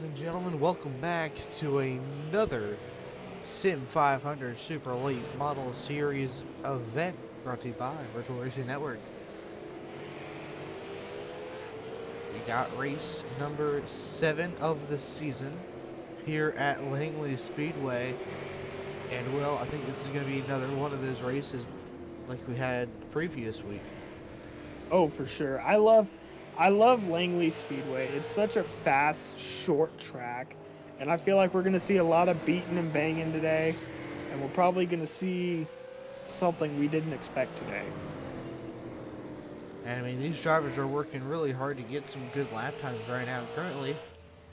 and gentlemen, welcome back to another Sim500 Super Late Model Series event brought to you by Virtual Racing Network. We got race number 7 of the season here at Langley Speedway, and well, I think this is going to be another one of those races like we had the previous week. Oh, for sure. I love Langley Speedway. It's such a fast, short track, and I feel like we're gonna see a lot of beating and banging today, and we're probably gonna see something we didn't expect today. And I mean, these drivers are working really hard to get some good lap times right now. Currently,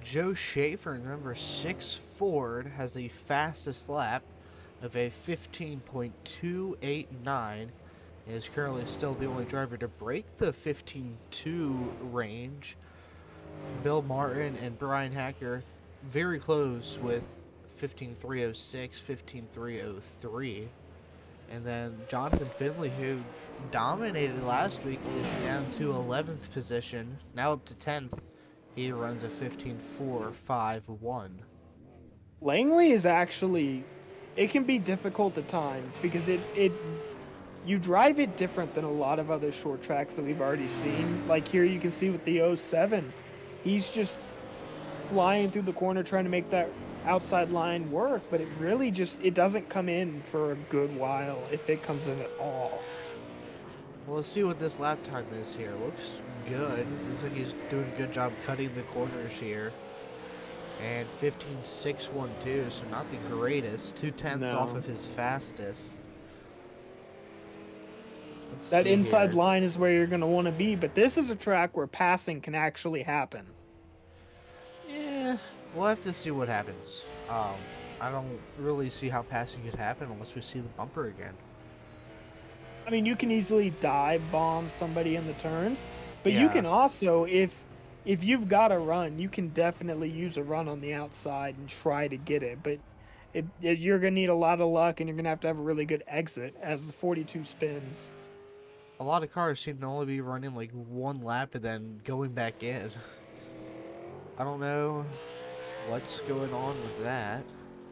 Joe Schaefer, number 6 Ford, has the fastest lap of a 15.289 and is currently still the only driver to break the 15.2 range. Bill Martin and Brian Hacker very close with 15.306, 15.303. And then Jonathan Finley, who dominated last week, is down to 11th position, now up to 10th. He runs a 15.451. Langley is actually, it can be difficult at times because you drive it different than a lot of other short tracks that we've already seen. Like here you can see with the '07, he's just flying through the corner trying to make that outside line work, but it doesn't come in for a good while if it comes in at all. Well, let's see what this lap time is here. Looks good. Looks like he's doing a good job cutting the corners here. And 15.612, so not the greatest. 2/10 off No. of his fastest. Let's That see inside here. line is where you're going to want to be, but this is a track where passing can actually happen. Yeah, we'll have to see what happens. I don't really see how passing could happen unless we see the bumper again. I mean, you can easily dive bomb somebody in the turns, but you Yeah, can also if you've got a run, you can definitely use a run on the outside and try to get it, but you're going to need a lot of luck and you're going to have a really good exit as the 42 spins. a lot of cars seem to only be running like one lap and then going back in. I don't know what's going on with that,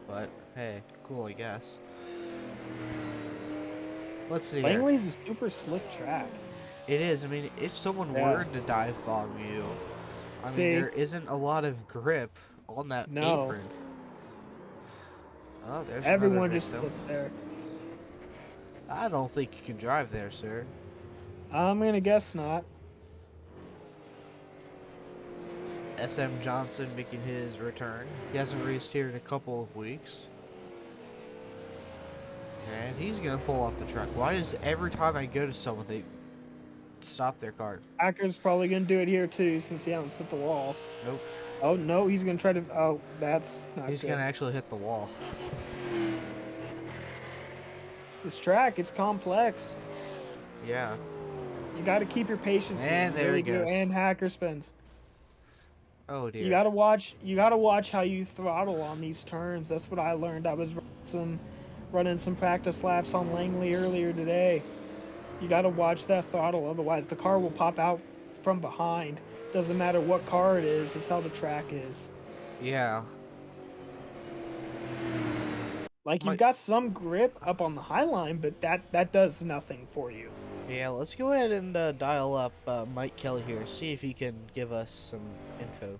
but hey, cool, I guess. Let's see here. Langley's a super slick track. It is. I mean, if someone Yeah. were to dive bomb you, I mean, See, there isn't a lot of grip on that no, apron. Oh, there's another everyone just victim. slipped there. I don't think you can drive there, sir. I'm gonna guess not. SM Johnson making his return. He hasn't raced here in a couple of weeks. And he's gonna pull off the truck. Why is every time I go to someone, they stop their car? Hacker's probably gonna do it here too, since he hasn't hit the wall. Nope. Oh no, he's gonna try to. Oh, that's not He's good. gonna actually hit the wall. This track, it's complex. Yeah. You got to keep your patience. And You there he really do. goes. And Hacker spins. Oh You dear. gotta watch. You gotta watch how you throttle on these turns. That's what I learned. I was running some practice laps on Langley earlier today. You gotta watch that throttle, otherwise the car will pop out from behind. Doesn't matter what car it is. It's how the track is. Yeah. Like you've My, got some grip up on the high line, but that does nothing for you. yeah, let's go ahead and dial up Mike Kelly here. See if he can give us some info.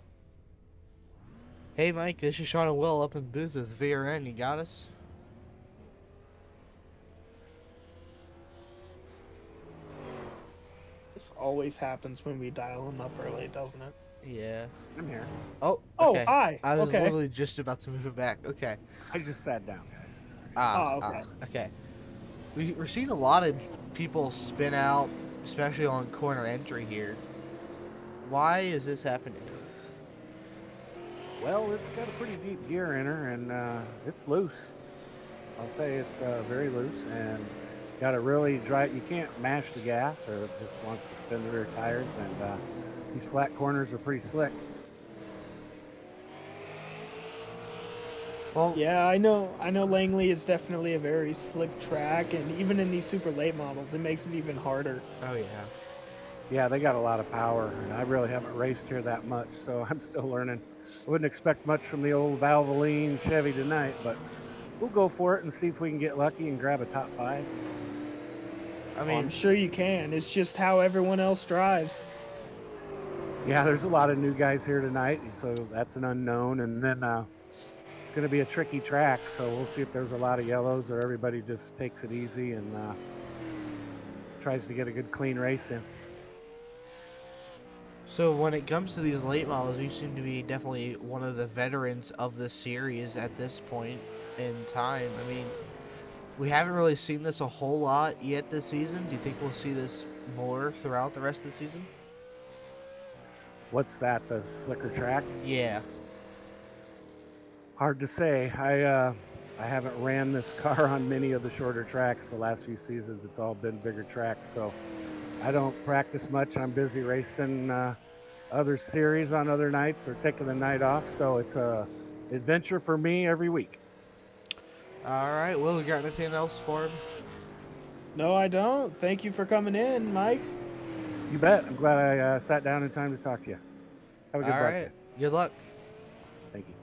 Hey Mike, this is Sean and Will up in the booth with VRN. You got us? This always happens when we dial them up early, doesn't it? Yeah. I'm here. Oh, Oh, okay. hi. I was Okay. literally just about to move it back. Okay. I just sat down, guys. Oh, okay. Okay. We're seeing a lot of people spin out, especially on corner entry here. Why is this happening? Well, it's got a pretty deep gear in her, and it's loose. I'll say it's very loose, and got to really drive. You can't mash the gas, or it just wants to spin the rear tires. And these flat corners are pretty slick. Well, Yeah, I know. I know Langley is definitely a very slick track, and even in these super late models, it makes it even harder. oh yeah. Yeah, they got a lot of power, and I really haven't raced here that much, so I'm still learning. wouldn't expect much from the old Valvoline Chevy tonight, but we'll go for it and see if we can get lucky and grab a top 5. I Oh, I'm mean, sure you can. It's just how everyone else drives. Yeah, there's a lot of new guys here tonight, so that's an unknown. And then it's going to be a tricky track, so we'll see if there's a lot of yellows or everybody just takes it easy and tries to get a good clean race in. so when it comes to these late models, you seem to be definitely one of the veterans of the series at this point in time. I mean, we haven't really seen this a whole lot yet this season. Do you think we'll see this more throughout the rest of the season? What's that? The slicker track? Yeah. Hard to say. I haven't ran this car on many of the shorter tracks the last few seasons. It's all been bigger tracks, so I don't practice much. I'm busy racing other series on other nights or taking the night off, so it's a adventure for me every week. All right. Will, you got anything else for him? No, I don't. Thank you for coming in, Mike. You bet. I'm glad I sat down in time to talk to you. Have a good All right. broadcast. Good luck. Thank you.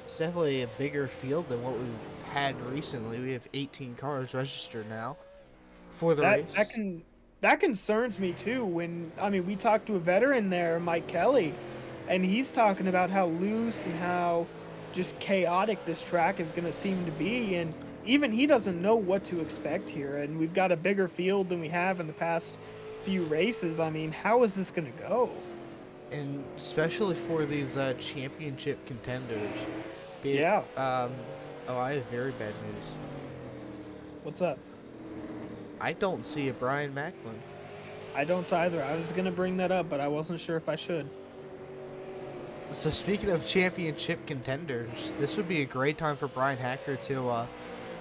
It's definitely a bigger field than what we've had recently. We have 18 cars registered now for the race. That concerns me too. We talked to a veteran there, Mike Kelly, and he's talking about how loose and how just chaotic this track is going to seem to be, and even he doesn't know what to expect here. And we've got a bigger field than we have in the past few races. I mean, how is this going to go? And especially for these championship contenders. Yeah. Oh, I have very bad news. What's up? I don't see a Brian Macklin. I don't either. I was going to bring that up, but I wasn't sure if I should. So speaking of championship contenders, this would be a great time for Brian Hacker to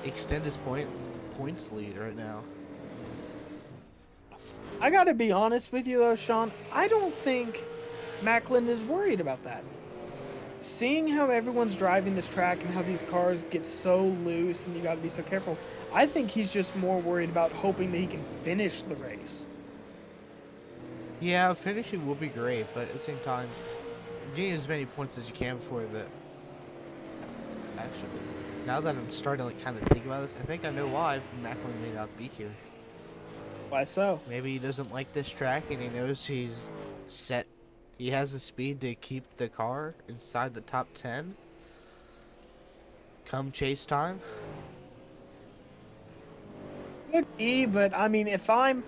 extend his points lead right now. I got to be honest with you though, Sean. I don't think Macklin is worried about that. Seeing how everyone's driving this track and how these cars get so loose and you got to be so careful, I think he's just more worried about hoping that he can finish the race. Yeah, finishing will be great, but at the same time, getting as many points as you can before the... Actually, now that I'm starting to kind of think about this, I think I know why Macklin may not be here. Why so? Maybe he doesn't like this track and he knows he's set. He has the speed to keep the car inside the top 10 come chase time. Could be, but I mean, if I'm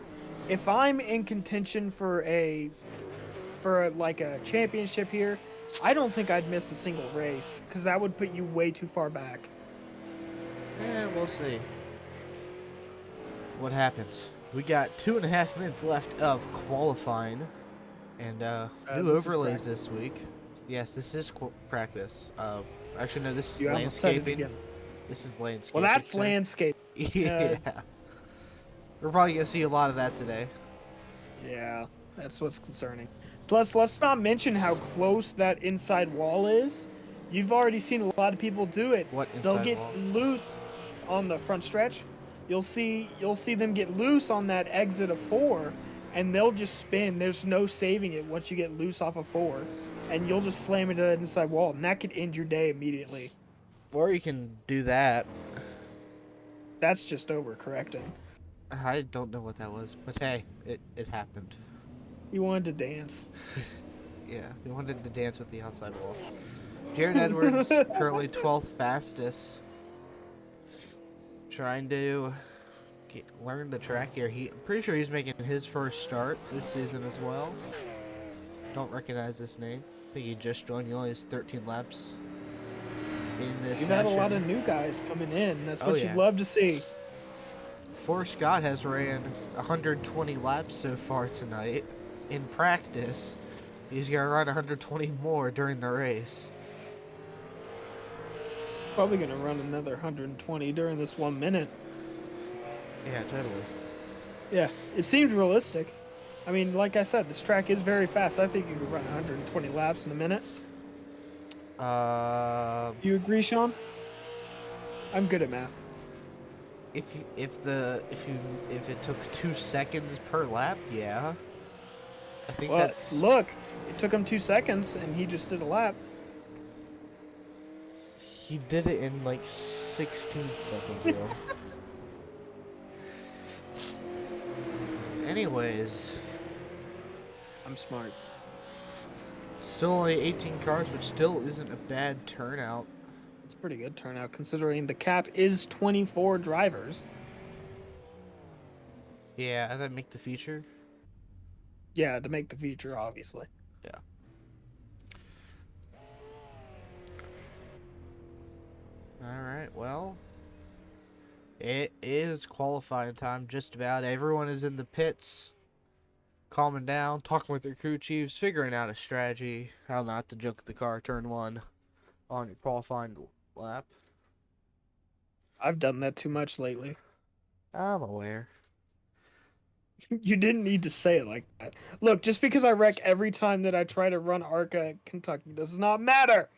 in contention for like a championship here, I don't think I'd miss a single race because that would put you way too far back. We'll see what happens. We got 2.5 minutes left of qualifying, and new overlays this week. Yes, this is practice. Actually, no, this is landscaping. This is landscaping. Well, that's landscape. Yeah. We're probably gonna see a lot of that today. Yeah, that's what's concerning. Plus, let's not mention how close that inside wall is. You've already seen a lot of people do it. What inside They'll get wall? loose on the front stretch. You'll see them get loose on that exit of 4, and they'll just spin. There's no saving it once you get loose off of 4, and you'll just slam into that inside wall, and that could end your day immediately. Or you can do that. That's just overcorrecting. I don't know what that was, but hey, it happened. You wanted to dance. Yeah, we wanted to dance with the outside wall. Jared Edwards, currently 12th fastest. Trying to learn the track here. I'm pretty sure he's making his first start this season as well. Don't recognize this name. I think he just joined. He only has 13 laps in this You've session. had a lot of new guys coming in. That's what yeah. you'd love to see. Forrest Scott has ran 120 laps so far tonight. In practice, he's going to run 120 more during the race. Probably going to run another 120 during this 1 minute. Yeah, totally. Yeah, it seems realistic. I mean, like I said, this track is very fast. I think you could run 120 laps in a minute. You agree, Sean? I'm good at math. If it took 2 seconds per lap, yeah. I think Well, that's look, it took him 2 seconds, and he just did a lap. he did it in like 16 seconds ago. Anyways, I'm smart. still only 18 cars, which still isn't a bad turnout. It's pretty good turnout considering the cap is 24 drivers. Yeah, that make the feature. Yeah, to make the feature, obviously. Yeah. All right. Well, it is qualifying time. Just about everyone is in the pits, calming down, talking with their crew chiefs, figuring out a strategy, how not to junk the car turn one on your qualifying lap. I've done that too much lately. I'm aware. You didn't need to say it like that. Look, just because I wreck every time that I try to run ARCA at Kentucky does not matter.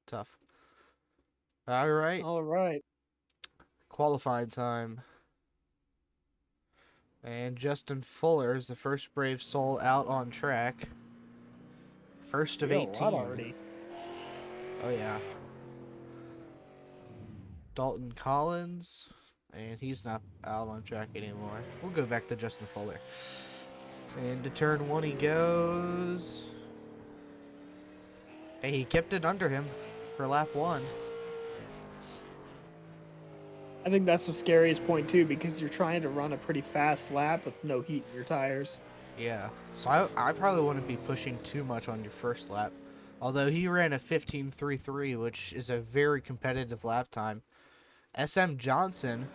Tough. All right. All right. Qualifying time. And Justin Fuller is the first brave soul out on track. First of We got a lot 18. already. Oh, yeah. Dalton Collins. And he's not out on track anymore. We'll go back to Justin Fuller. And to turn one he goes. Hey, he kept it under him for lap one. I think that's the scariest point too, because you're trying to run a pretty fast lap with no heat in your tires. Yeah. So I probably wouldn't be pushing too much on your first lap. Although he ran a 15.33, which is a very competitive lap time. SM Johnson,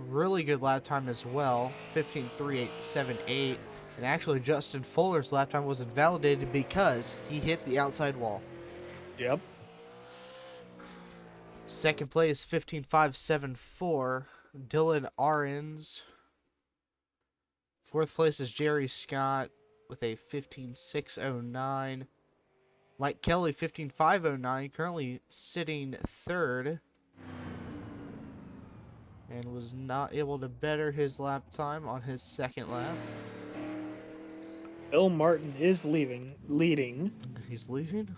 really good lap time as well, 15.378. And actually, Justin Fuller's lap time was invalidated because he hit the outside wall. Yep. Second place, 15.574. Dylan Ahrens. Fourth place is Jerry Scott with a 15.609. Mike Kelly, 15.509, currently sitting third. And was not able to better his lap time on his second lap. Bill Martin is leading. He's leaving?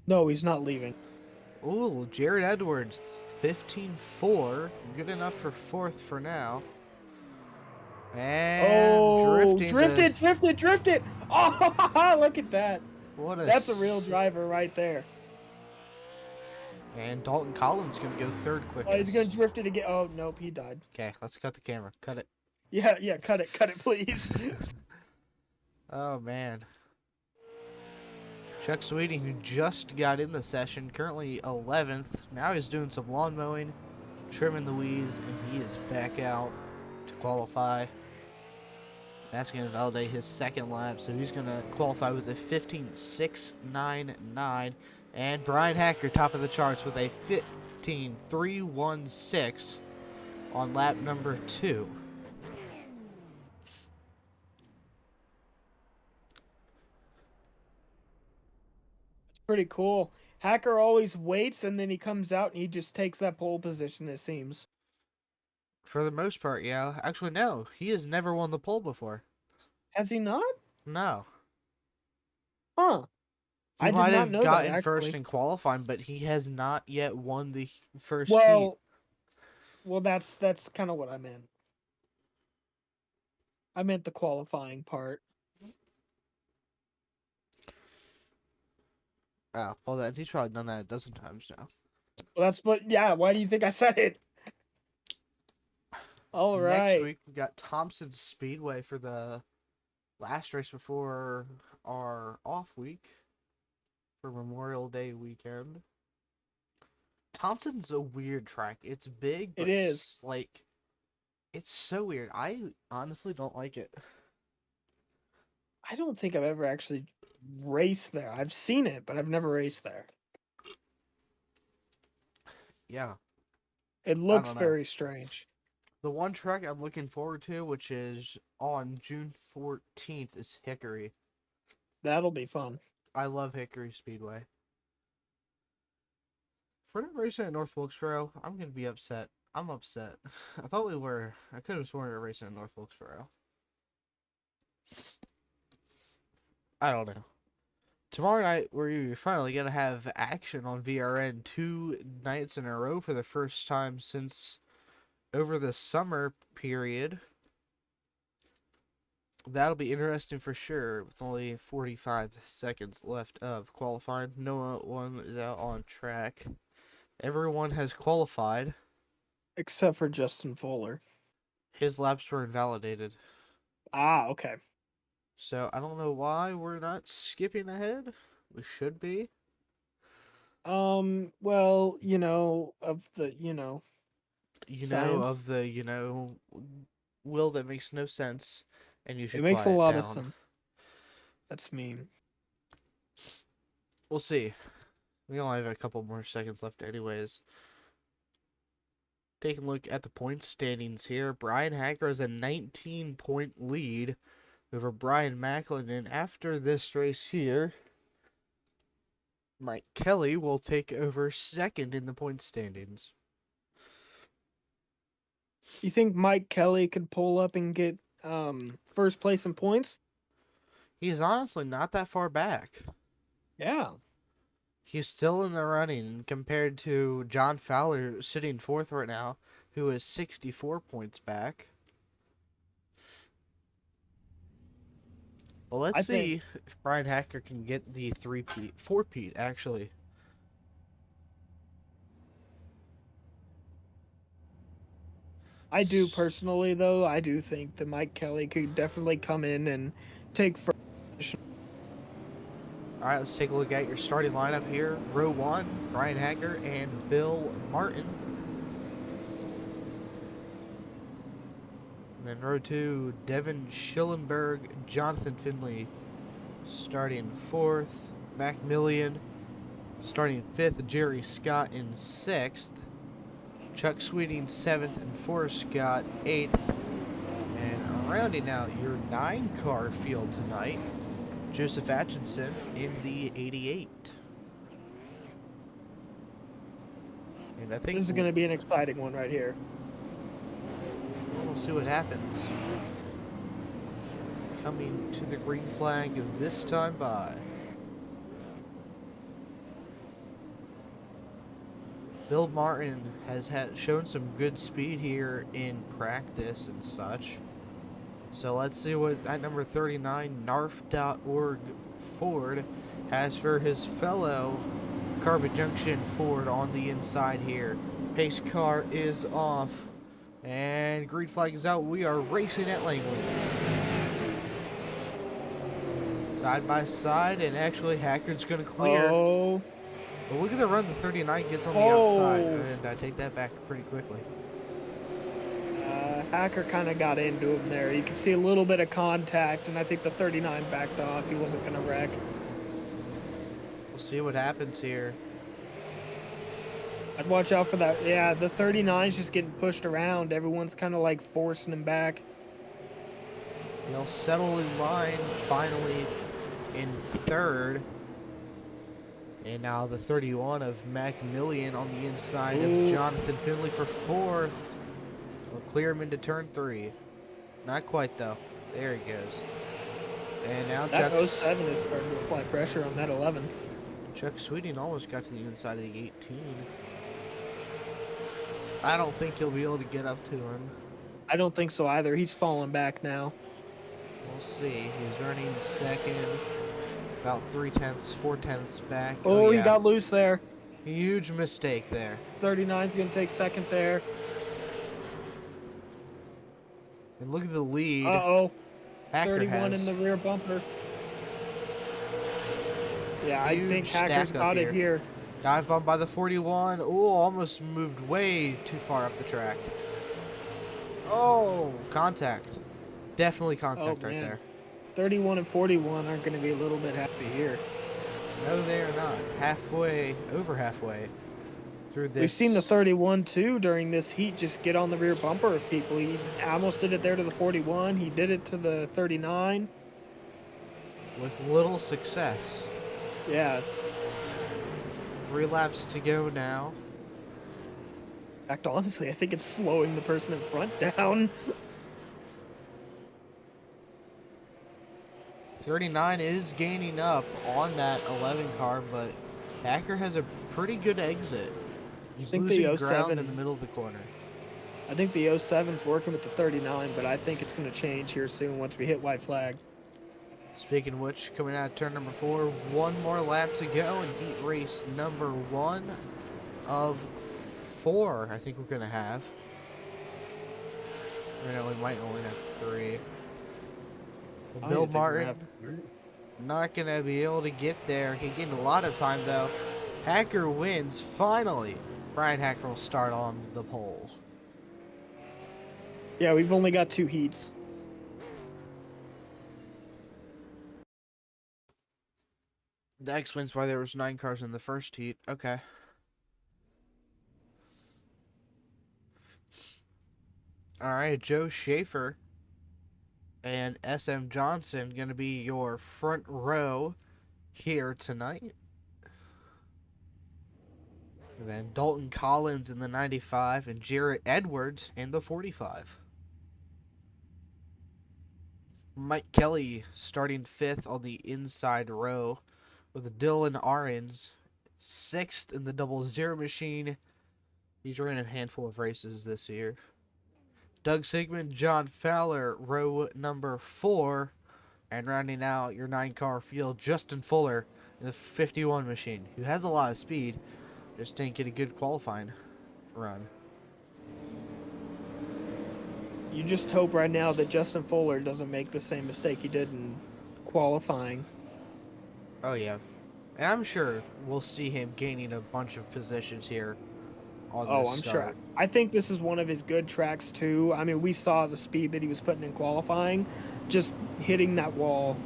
No, he's not leaving. Ooh, Jared Edwards, 15.4. Good enough for fourth for now. And Oh, drifting to... drifted. Oh, look at that. What a... That's a real driver right there. And Dalton Collins going to go third Oh, he's gonna quickest. drift it again. Oh, nope, he died. Okay, let's cut the camera. Cut it. Yeah, cut it, please. Oh, man. Chuck Sweeting, who just got in the session, currently 11th. Now he's doing some lawn mowing, trimming the weeds, and he is back out to qualify. That's going to validate his second lap, so he's going to qualify with a 15.699. And Brian Hacker, top of the charts, with a 15.316 on lap number 2. Pretty cool. Hacker always waits and then he comes out and he just takes that pole position, it seems. For the most part, yeah. Actually, no. He has never won the pole before. Has he not? No. Huh. He I did might not have know that, gotten first actually. in qualifying, but he has not yet won the first heat. Well, that's kind of what I meant. I meant the qualifying part. Oh, well, then he's probably done that a dozen times now. Well, that's what, yeah, why do you think I said it? All Next right. week, we got Thompson Speedway for the last race before our off week for Memorial Day weekend. Thompson's a weird track. It's big, It but is. like, it's so weird. I honestly don't like it. I don't think I've ever actually raced there. I've seen it, but I've never raced there. Yeah, It I looks don't know. very strange. The one track I'm looking forward to, which is on June 14th, is Hickory. That'll be fun. I love Hickory Speedway. If we're not racing at North Wilkesboro, I'm going to be upset. I'm upset. I thought we were. I could have sworn we were racing at North Wilkesboro. I don't know. Tomorrow night, we're finally going to have action on VRN 2 nights in a row for the first time since over the summer period. That'll be interesting for sure, with only 45 seconds left of qualifying. No one is out on track. Everyone has qualified. Except for Justin Fuller. His laps were invalidated. Ah, okay. So I don't know why we're not skipping ahead. We should be. Well, of the, science. Of the, will that makes no sense, and you It should makes a quiet lot of down. sense. That's mean. We'll see. We only have a couple more seconds left anyways. Taking a look at the point standings here. Brian Hacker has a 19-point lead over Brian Macklin, and after this race here, Mike Kelly will take over second in the point standings. You think Mike Kelly could pull up and get first place in points? He is honestly not that far back. Yeah. He's still in the running compared to John Fowler sitting fourth right now, who is 64 points back. Well, let's see if Brian Hacker can get the 4-peat, actually. I do personally, though. I do think that Mike Kelly could definitely come in and take first. All right, let's take a look at your starting lineup here. Row 1, Brian Hacker and Bill Martin. And then row 2, Devin Schillenberg, Jonathan Finley starting 4th, Macmillan starting 5th, Jerry Scott in 6th, Chuck Sweeting 7th, and Forrest Scott 8th. And rounding out your 9-car field tonight, Joseph Atchison in the 88. And I think this is going to be an exciting one right here. We'll see what happens. Coming to the green flag this time by. Bill Martin has shown some good speed here in practice and such. So let's see what at number 39, narf.org Ford has for his fellow Carbon Junction Ford on the inside here. Pace car is off. And green flag is out. We are racing at Langley. Side by side, and actually Hacker's going to clear. Oh. But look at the run the 39 gets on the outside, and I take that back pretty quickly. Hacker kind of got into him there. You can see a little bit of contact, and I think the 39 backed off. He wasn't going to wreck. We'll see what happens here. I'd watch out for that. Yeah, the 39's just getting pushed around. Everyone's kind of like forcing him back. He'll settle in line finally in 3rd. And now the 31 of Macmillan on the inside of Jonathan Finley for 4th. We'll clear him into turn 3. Not quite though. There he goes. And now that 07 is starting to apply pressure on that 11. Chuck Sweeting almost got to the inside of the 18. I don't think he'll be able to get up to him. I don't think so either. He's falling back now. We'll see. He's running 2nd. About 4/10 back. Oh, yeah. He got loose there. Huge mistake there. 39's going to take 2nd there. And look at the lead. Uh-oh. Hacker 31 has. in the rear bumper. Yeah, Huge I think Hacker's got it here. Dive bomb by the 41. Oh, almost moved way too far up the track. Oh, contact. Definitely contact right there. 31 and 41 aren't going to be a little bit happy here. No, they are not. Over halfway through this. We've seen the 31 too during this heat just get on the rear bumper of people. He almost did it there to the 41. He did it to the 39. With little success. Yeah. 3 laps to go now. In fact, honestly, I think it's slowing the person in front down. 39 is gaining up on that 11 car, but Hacker has a pretty good exit. I He's think losing the ground in the 07, middle of the corner. I think the 07's working with the 39, but I think it's going to change here soon once we hit white flag. Speaking of which, coming out of turn number 4, one more lap to go in heat race number 1 of 4. I think we're going to have. Or no, we might only have 3. Well, I Bill don't think we're gonna Martin have to. not going to be able to get there. He gained a lot of time though. Hacker wins finally. Brian Hacker will start on the pole. Yeah, we've only got 2 heats. That explains why there was 9 cars in the first heat. Okay. Alright, Joe Schaefer and SM Johnson going to be your front row here tonight. And then Dalton Collins in the 95 and Jarrett Edwards in the 45. Mike Kelly starting 5th on the inside row with Dylan Ahrens 6th in the 00 machine. He's running a handful of races this year. Doug Sigmund, John Fowler, row number 4. And rounding out your 9-car field, Justin Fuller in the 51 machine, who has a lot of speed, just didn't get a good qualifying run. You just hope right now that Justin Fuller doesn't make the same mistake he did in qualifying. Oh, yeah. And I'm sure we'll see him gaining a bunch of positions here on this I'm start. sure. I think this is one of his good tracks, too. I mean, we saw the speed that he was putting in qualifying, just hitting that wall.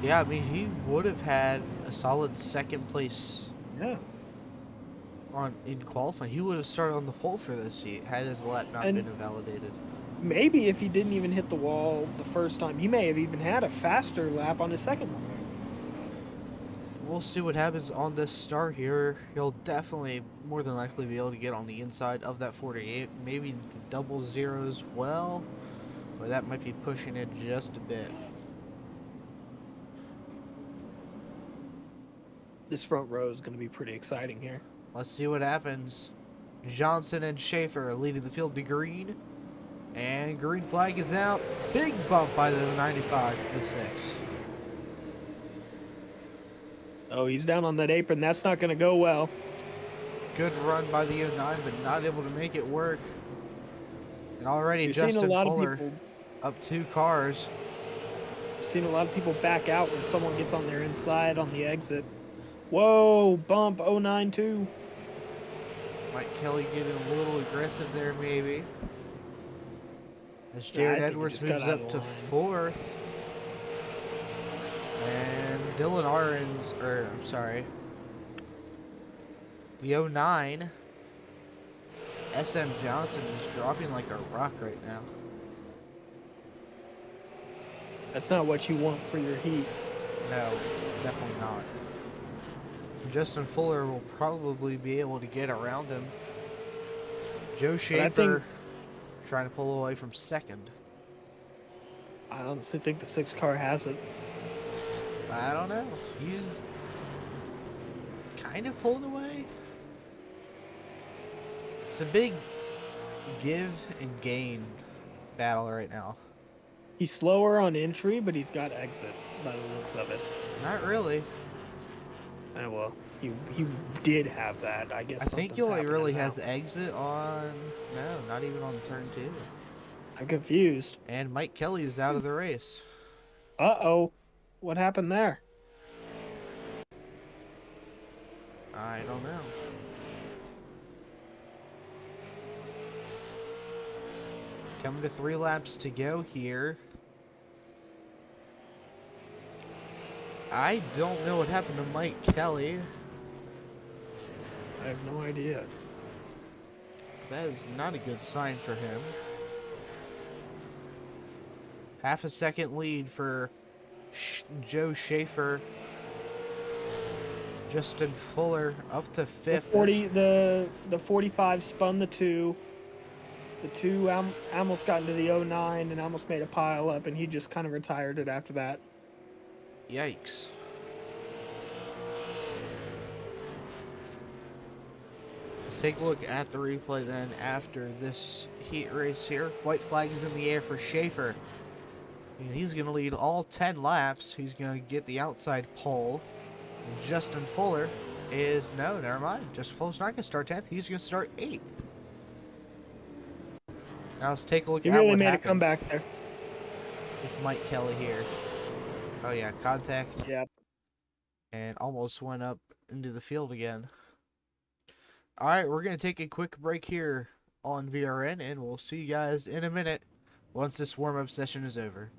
Yeah, I mean, he would have had a solid second place in qualifying. He would have started on the pole for this heat had his lap not been invalidated. Maybe if he didn't even hit the wall the first time, he may have even had a faster lap on his second one. We'll see what happens on this start here. He'll definitely, more than likely, be able to get on the inside of that 48. Maybe the 00 as well, but that might be pushing it just a bit. This front row is going to be pretty exciting here. Let's see what happens. Johnson and Schaefer leading the field to green. And green flag is out. Big bump by the 95 to the 6. Oh, he's down on that apron. That's not going to go well. Good run by the 09, but not able to make it work. And already You're Justin seeing a lot Fuller of people, up 2 cars. Seen a lot of people back out when someone gets on their inside on the exit. Whoa, bump 09 too. Mike Kelly getting a little aggressive there, maybe. As Jared Edwards moves up to 4th. And Dylan Ahrens, the 09, SM Johnson is dropping like a rock right now. That's not what you want for your heat. No, definitely not. Justin Fuller will probably be able to get around him. Joe Schaefer trying to pull away from 2nd. I honestly think the 6 car has it. I don't know. He's kind of pulled away. It's a big give and gain battle right now. He's slower on entry, but he's got exit by the looks of it. Not really. Well, he did have that. I guess. I think he only really has exit on. No, not even on turn 2. I'm confused. And Mike Kelly is out of the race. Uh-oh. What happened there? I don't know. Coming to 3 laps to go here. I don't know what happened to Mike Kelly. I have no idea. That is not a good sign for him. Half a second lead for Joe Schaefer. Justin Fuller up to 5th. The 45 spun the 2. The two almost got into the 09 and almost made a pile up, and he just kind of retired it after that. Yikes. Let's take a look at the replay then after this heat race here. White flag is in the air for Schaefer. And he's going to lead all 10 laps. He's going to get the outside pole. And Justin Fuller is... No, never mind. Justin Fuller's not going to start 10th. He's going to start 8th. Now let's take a look He at really what made a happened comeback there. with Mike Kelly here. Oh yeah, contact. Yep. And almost went up into the field again. Alright, we're going to take a quick break here on VRN, and we'll see you guys in a minute once this warm-up session is over.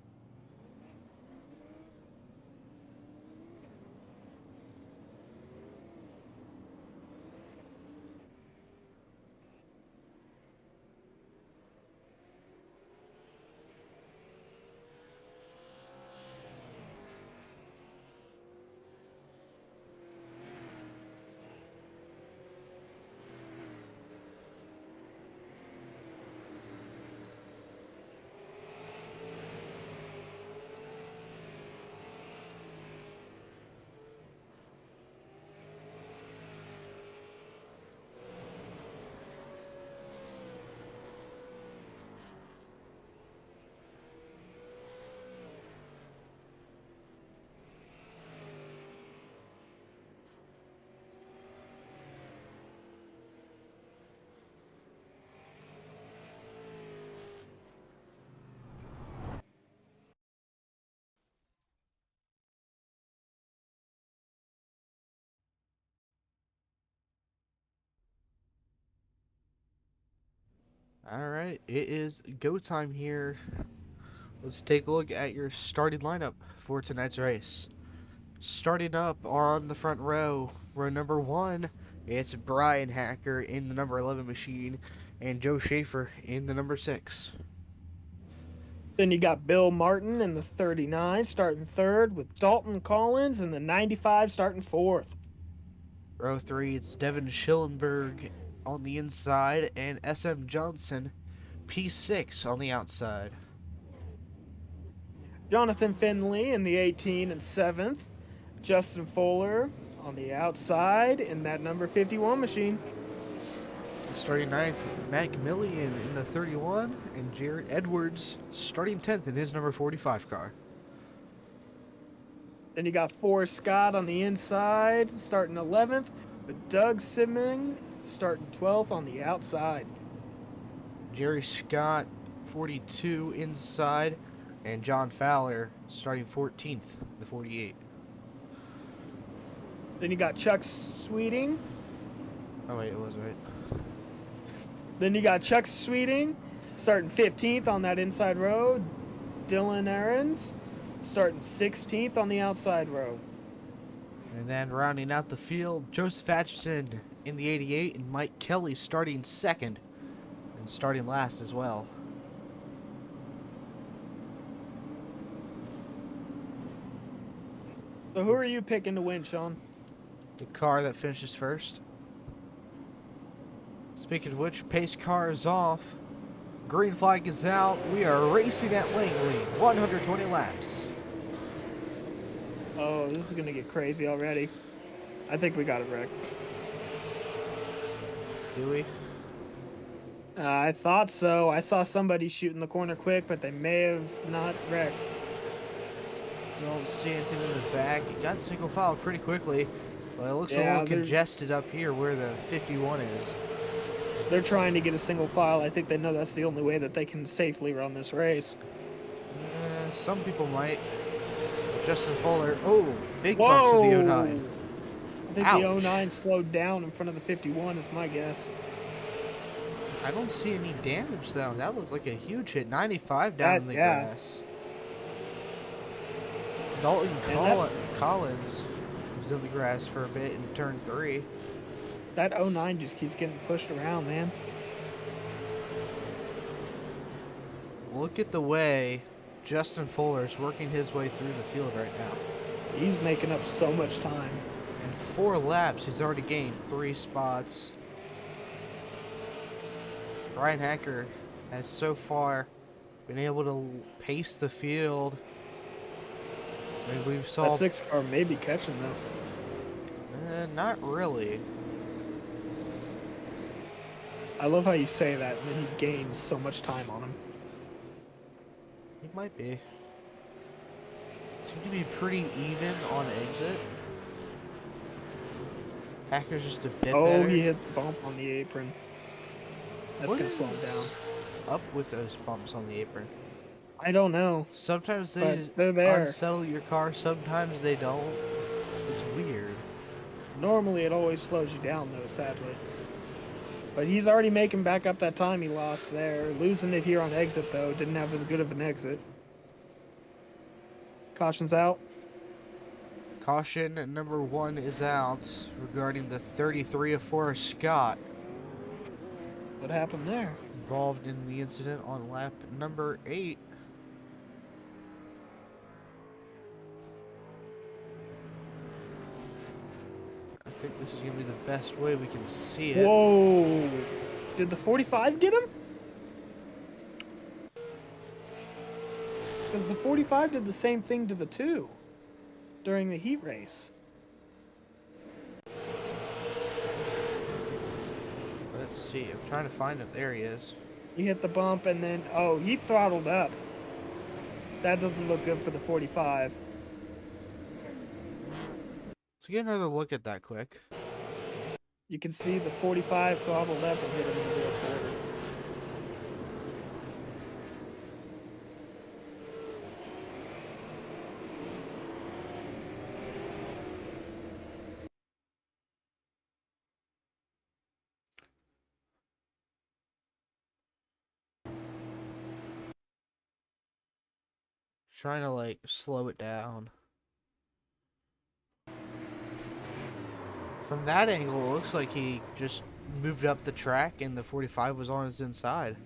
Alright, it is go time here. Let's take a look at your starting lineup for tonight's race. Starting up on the front row, row number 1, it's Brian Hacker in the number 11 machine, and Joe Schaefer in the number 6. Then you got Bill Martin in the 39 starting 3rd, with Dalton Collins in the 95 starting 4th. Row 3, it's Devin Schillenberg on the inside, and SM Johnson, P6 on the outside. Jonathan Finley in the 18 and 7th. Justin Fuller on the outside in that number 51 machine. Starting 9th, Macmillan in the 31, and Jared Edwards starting 10th in his number 45 car. Then you got Forrest Scott on the inside, starting 11th, with Doug Simmons starting 12th on the outside. Jerry Scott, 42 inside, and John Fowler starting 14th, the 48. Then you got Chuck Sweeting. Oh wait, it was right. Then you got Chuck Sweeting starting 15th on that inside row. Dylan Aarons starting 16th on the outside row. And then rounding out the field, Joseph Atchison in the 88, and Mike Kelly starting 2nd, and starting last as well. So who are you picking to win, Sean? The car that finishes first. Speaking of which, pace car is off. Green flag is out. We are racing at Langley, 120 laps. Oh, this is going to get crazy already. I think we got it wrecked. Do we? I thought so. I saw somebody shooting the corner quick, but they may have not wrecked. Don't see anything in the back. It got single file pretty quickly, but it looks a little congested up here where the 51 is. They're trying to get a single file. I think they know that's the only way that they can safely run this race. Some people might. Justin Fuller. Oh, big bump to the 09. I think Ouch. the 09 slowed down in front of the 51 is my guess. I don't see any damage though. That looked like a huge hit. 95 down in the grass. Dalton Collins was in the grass for a bit in turn 3. That 09 just keeps getting pushed around, man. Look at the way Justin Fuller is working his way through the field right now. He's making up so much time. In 4 laps, he's already gained 3 spots. Brian Hacker has so far been able to pace the field. I mean, we've That saw 6 car may be catching though. not really. I love how you say that, and then he gains so much time on him. He might be. Seem to be pretty even on exit. Hacker's just a bit Oh, better. he hit the bump on the apron. That's What gonna slow him is down. up with those bumps on the apron? I don't know, Sometimes they but just they're there. unsettle your car, sometimes they don't. It's weird. Normally, it always slows you down, though, sadly. But he's already making back up that time he lost there. Losing it here on exit, though, didn't have as good of an exit. Caution's out. Caution number 1 is out regarding the 33 of Forrest Scott. What happened there? Involved in the incident on lap number 8. I think this is going to be the best way we can see it. Whoa! Did the 45 get him? Because the 45 did the same thing to the 2 during the heat race. Let's see. I'm trying to find him. There he is. He hit the bump and then, oh, he throttled up. That doesn't look good for the 45. Let's get another look at that quick. You can see the 45 throttled up and hit him in the rear quarter. Trying to like slow it down. From that angle, it looks like he just moved up the track and the 45 was on his inside.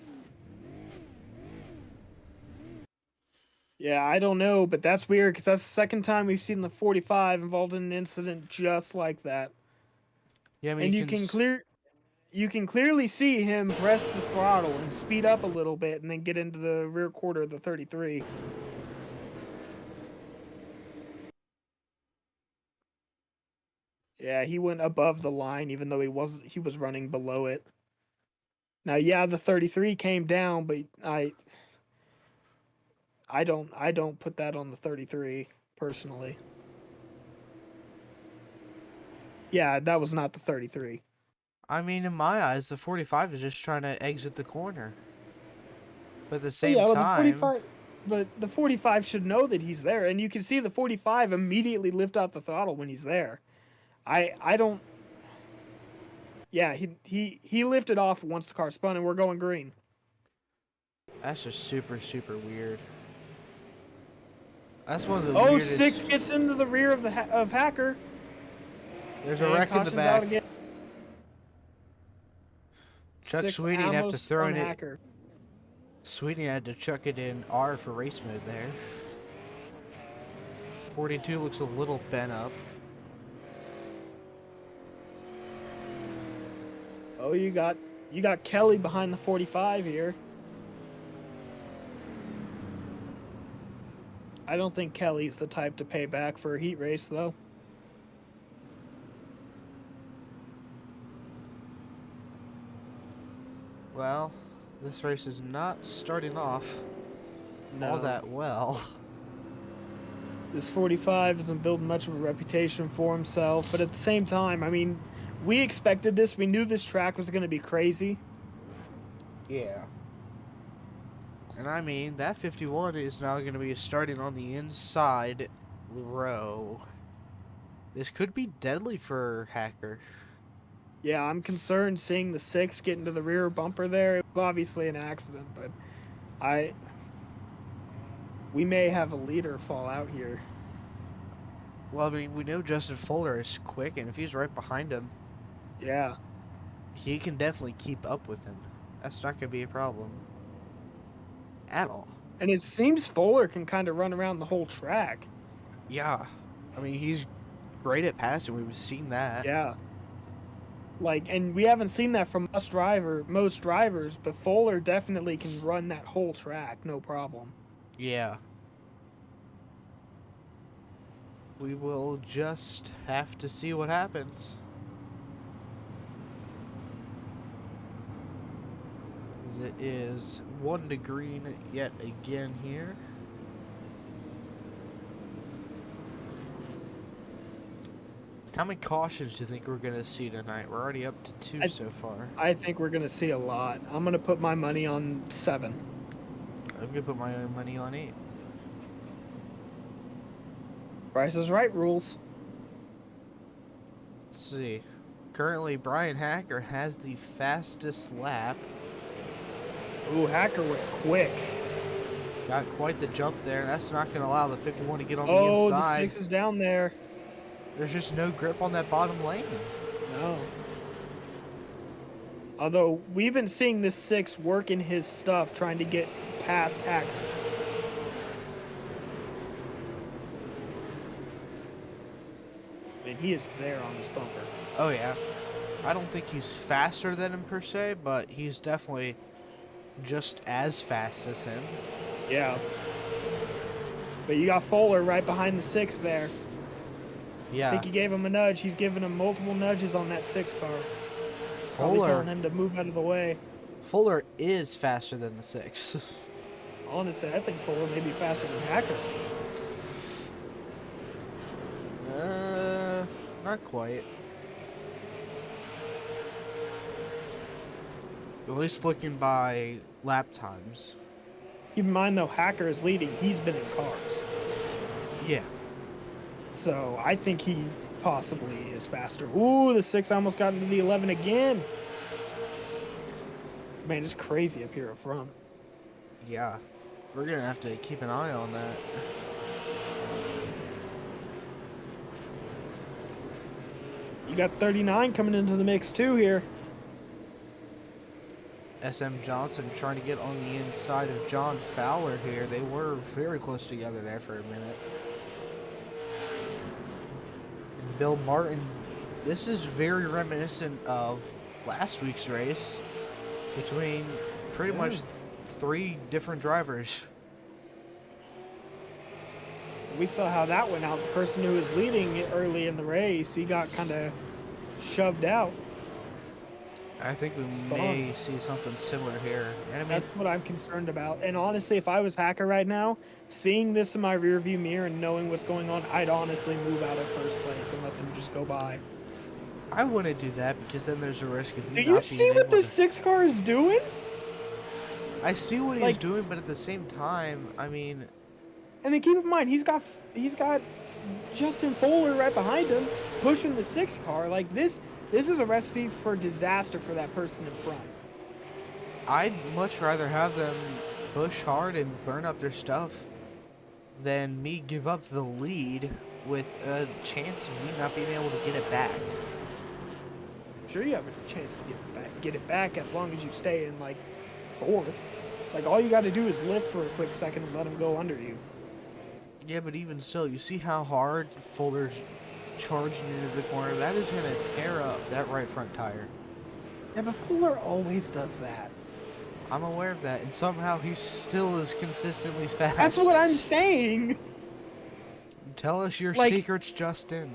Yeah, I don't know, but that's weird because that's the second time we've seen the 45 involved in an incident just like that. Yeah, I mean, And you can clearly see him press the throttle and speed up a little bit and then get into the rear quarter of the 33. Yeah, he went above the line even though he was running below it. Now, yeah, the 33 came down, but I don't put that on the 33 personally. Yeah, that was not the 33. I mean, in my eyes, the 45 is just trying to exit the corner. But at the Oh same yeah, well time, the 45 should know that he's there, and you can see the 45 immediately lift out the throttle when he's there. I don't. Yeah, he lifted off once the car spun, and we're going green. that's just super, super weird. That's one of the Oh, weirdest. 6 gets into the rear of of Hacker. There's a And wreck in the caution's out back. again. Chuck 6 Sweeney have to Amos throw on it. Hacker. Sweeney had to chuck it in R for race mode there. 42 looks a little bent up. Oh, you got Kelly behind the 45 here. I don't think Kelly's the type to pay back for a heat race, though. Well, this race is not starting off all No. that well. This 45 isn't building much of a reputation for himself, but at the same time, I mean, we expected this. We knew this track was going to be crazy. Yeah. And I mean, that 51 is now going to be starting on the inside row. This could be deadly for Hacker. Yeah, I'm concerned seeing the 6 get into the rear bumper there. It was obviously an accident, but we may have a leader fall out here. Well, I mean, we know Justin Fuller is quick, and if he's right behind him, Yeah. he can definitely keep up with him. That's not going to be a problem. At all. And it seems Fuller can kind of run around the whole track. Yeah. I mean, he's great at passing. We've seen that. Yeah. Like, and we haven't seen that from most drivers, but Fuller definitely can run that whole track, no problem. Yeah. We will just have to see what happens. As it is 1 to green yet again here. How many cautions do you think we're going to see tonight? We're already up to 2 so far. I think we're going to see a lot. I'm going to put my money on 7. I'm going to put my own money on 8. Price is Right rules. Let's see. Currently, Brian Hacker has the fastest lap. Ooh, Hacker went quick. Got quite the jump there. That's not going to allow the 51 to get on the Oh, inside. the 6 is down there. There's just no grip on that bottom lane. No. Although, we've been seeing this 6 working his stuff, trying to get past Hacker. And he is there on this bumper. Oh, yeah. I don't think he's faster than him per se, but he's definitely just as fast as him. Yeah. But you got Fuller right behind the 6 there. Yeah. I think he gave him a nudge. He's giving him multiple nudges on that 6 car. Probably telling him to move out of the way. Fuller is faster than the 6. Honestly, I think Fuller may be faster than Hacker. Not quite. At least looking by lap times. Keep in mind, though, Hacker is leading. He's been in cars. Yeah. So I think he possibly is faster. Ooh, the 6 almost got into the 11 again. Man, it's crazy up here up front. Yeah. We're going to have to keep an eye on that. You got 39 coming into the mix, too, here. SM Johnson trying to get on the inside of John Fowler here. They were very close together there for a minute. And Bill Martin, this is very reminiscent of last week's race between pretty much 3 different drivers. We saw how that went out. The person who was leading early in the race, he got kind of shoved out. I think we may see something similar here. And I mean, that's what I'm concerned about. And honestly, if I was Hacker right now, seeing this in my rearview mirror and knowing what's going on, I'd honestly move out of first place and let them just go by. I wouldn't do that because then there's a risk of me not being able to... Do you see what this 6 car is doing? I see what he's doing, but at the same time, I mean... And then keep in mind, he's got Justin Fuller right behind him, pushing the 6 car. Like, this is a recipe for disaster for that person in front. I'd much rather have them push hard and burn up their stuff than me give up the lead with a chance of me not being able to get it back. Sure, you have a chance to get it back as long as you stay in, like, 4th. Like, all you got to do is lift for a quick second and let him go under you. Yeah, but even still, you see how hard Fuller's charging into the corner? That is going to tear up that right front tire. Yeah, but Fuller always does that. I'm aware of that, and somehow he still is consistently fast. That's what I'm saying! Tell us your secrets, Justin.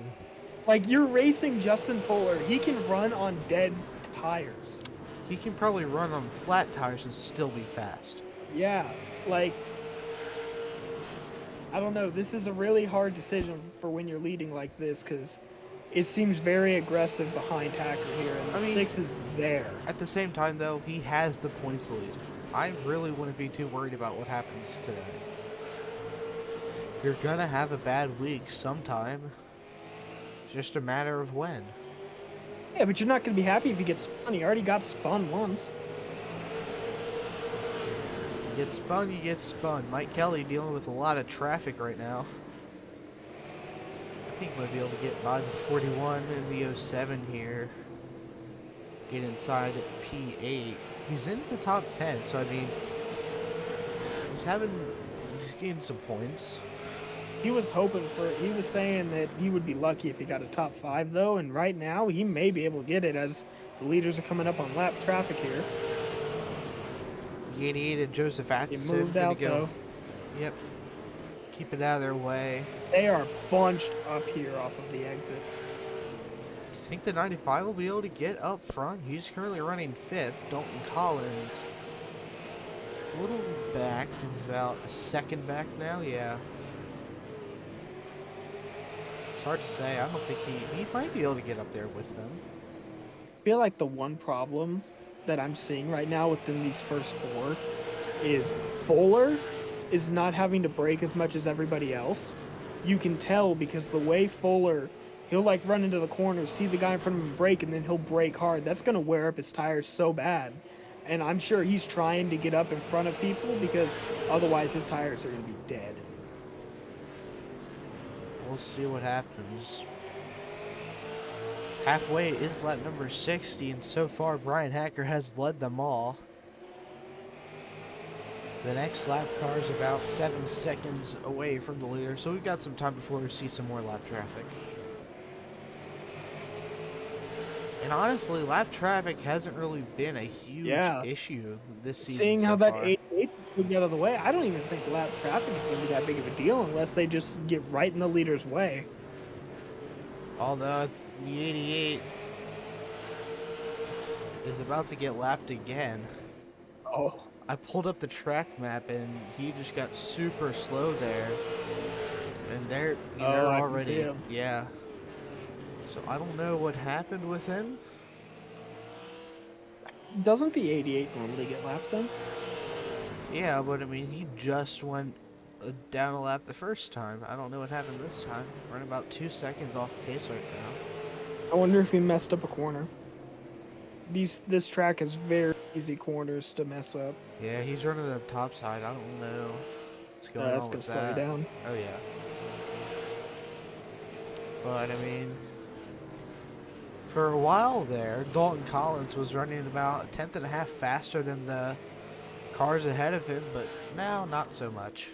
Like, you're racing Justin Fuller. He can run on dead tires. He can probably run on flat tires and still be fast. Yeah, like... I don't know. This is a really hard decision for when you're leading like this, because it seems very aggressive behind Hacker here, and the 6 is there. At the same time, though, he has the points lead. I really wouldn't be too worried about what happens today. You're gonna have a bad week sometime. It's just a matter of when. Yeah, but you're not gonna be happy if you get spun. You already got spun once. You get spun. Mike Kelly dealing with a lot of traffic right now. I think might be able to get by the 41 and the 07 here. Get inside P8. He's in the top 10, so I mean, he's getting some points. he was hoping for. He was saying that he would be lucky if he got a top 5 though, and right now he may be able to get it as the leaders are coming up on lap traffic here. The 88 and Joseph He Atkinson moved gonna out go. though. Yep. Keep it out of their way. They are bunched up here off of the exit. Do you think the 95 will be able to get up front? He's currently running 5th. Dalton Collins a little back. He's about a second back now. Yeah. It's hard to say. I don't think he might be able to get up there with them. I feel like the one problem that I'm seeing right now within these first 4 is Fuller is not having to brake as much as everybody else. You can tell because the way Fuller, he'll like run into the corner, see the guy in front of him brake, and then he'll brake hard. That's going to wear up his tires so bad. And I'm sure he's trying to get up in front of people because otherwise his tires are going to be dead. We'll see what happens. Halfway is lap number 60, and so far Brian Hacker has led them all. The next lap car is about 7 seconds away from the leader, so we've got some time before we see some more lap traffic. And honestly, lap traffic hasn't really been a huge issue this season. Seeing so how that far. 88 moved out of the way, I don't even think lap traffic is going to be that big of a deal unless they just get right in the leader's way. Although the 88 is about to get lapped again. Oh. I pulled up the track map and he just got super slow there. And they're already, yeah. So I don't know what happened with him. Doesn't the 88 normally get lapped then? Yeah, but I mean, he just went down a lap the first time. I don't know what happened this time. Running about 2 seconds off pace right now. I wonder if he messed up a corner. This track has very easy corners to mess up. Yeah, he's running the top side. I don't know what's going on with that. That's gonna slow you down. Oh yeah. But I mean, for a while there, Dalton Collins was running about a tenth and a half faster than the cars ahead of him, but now not so much.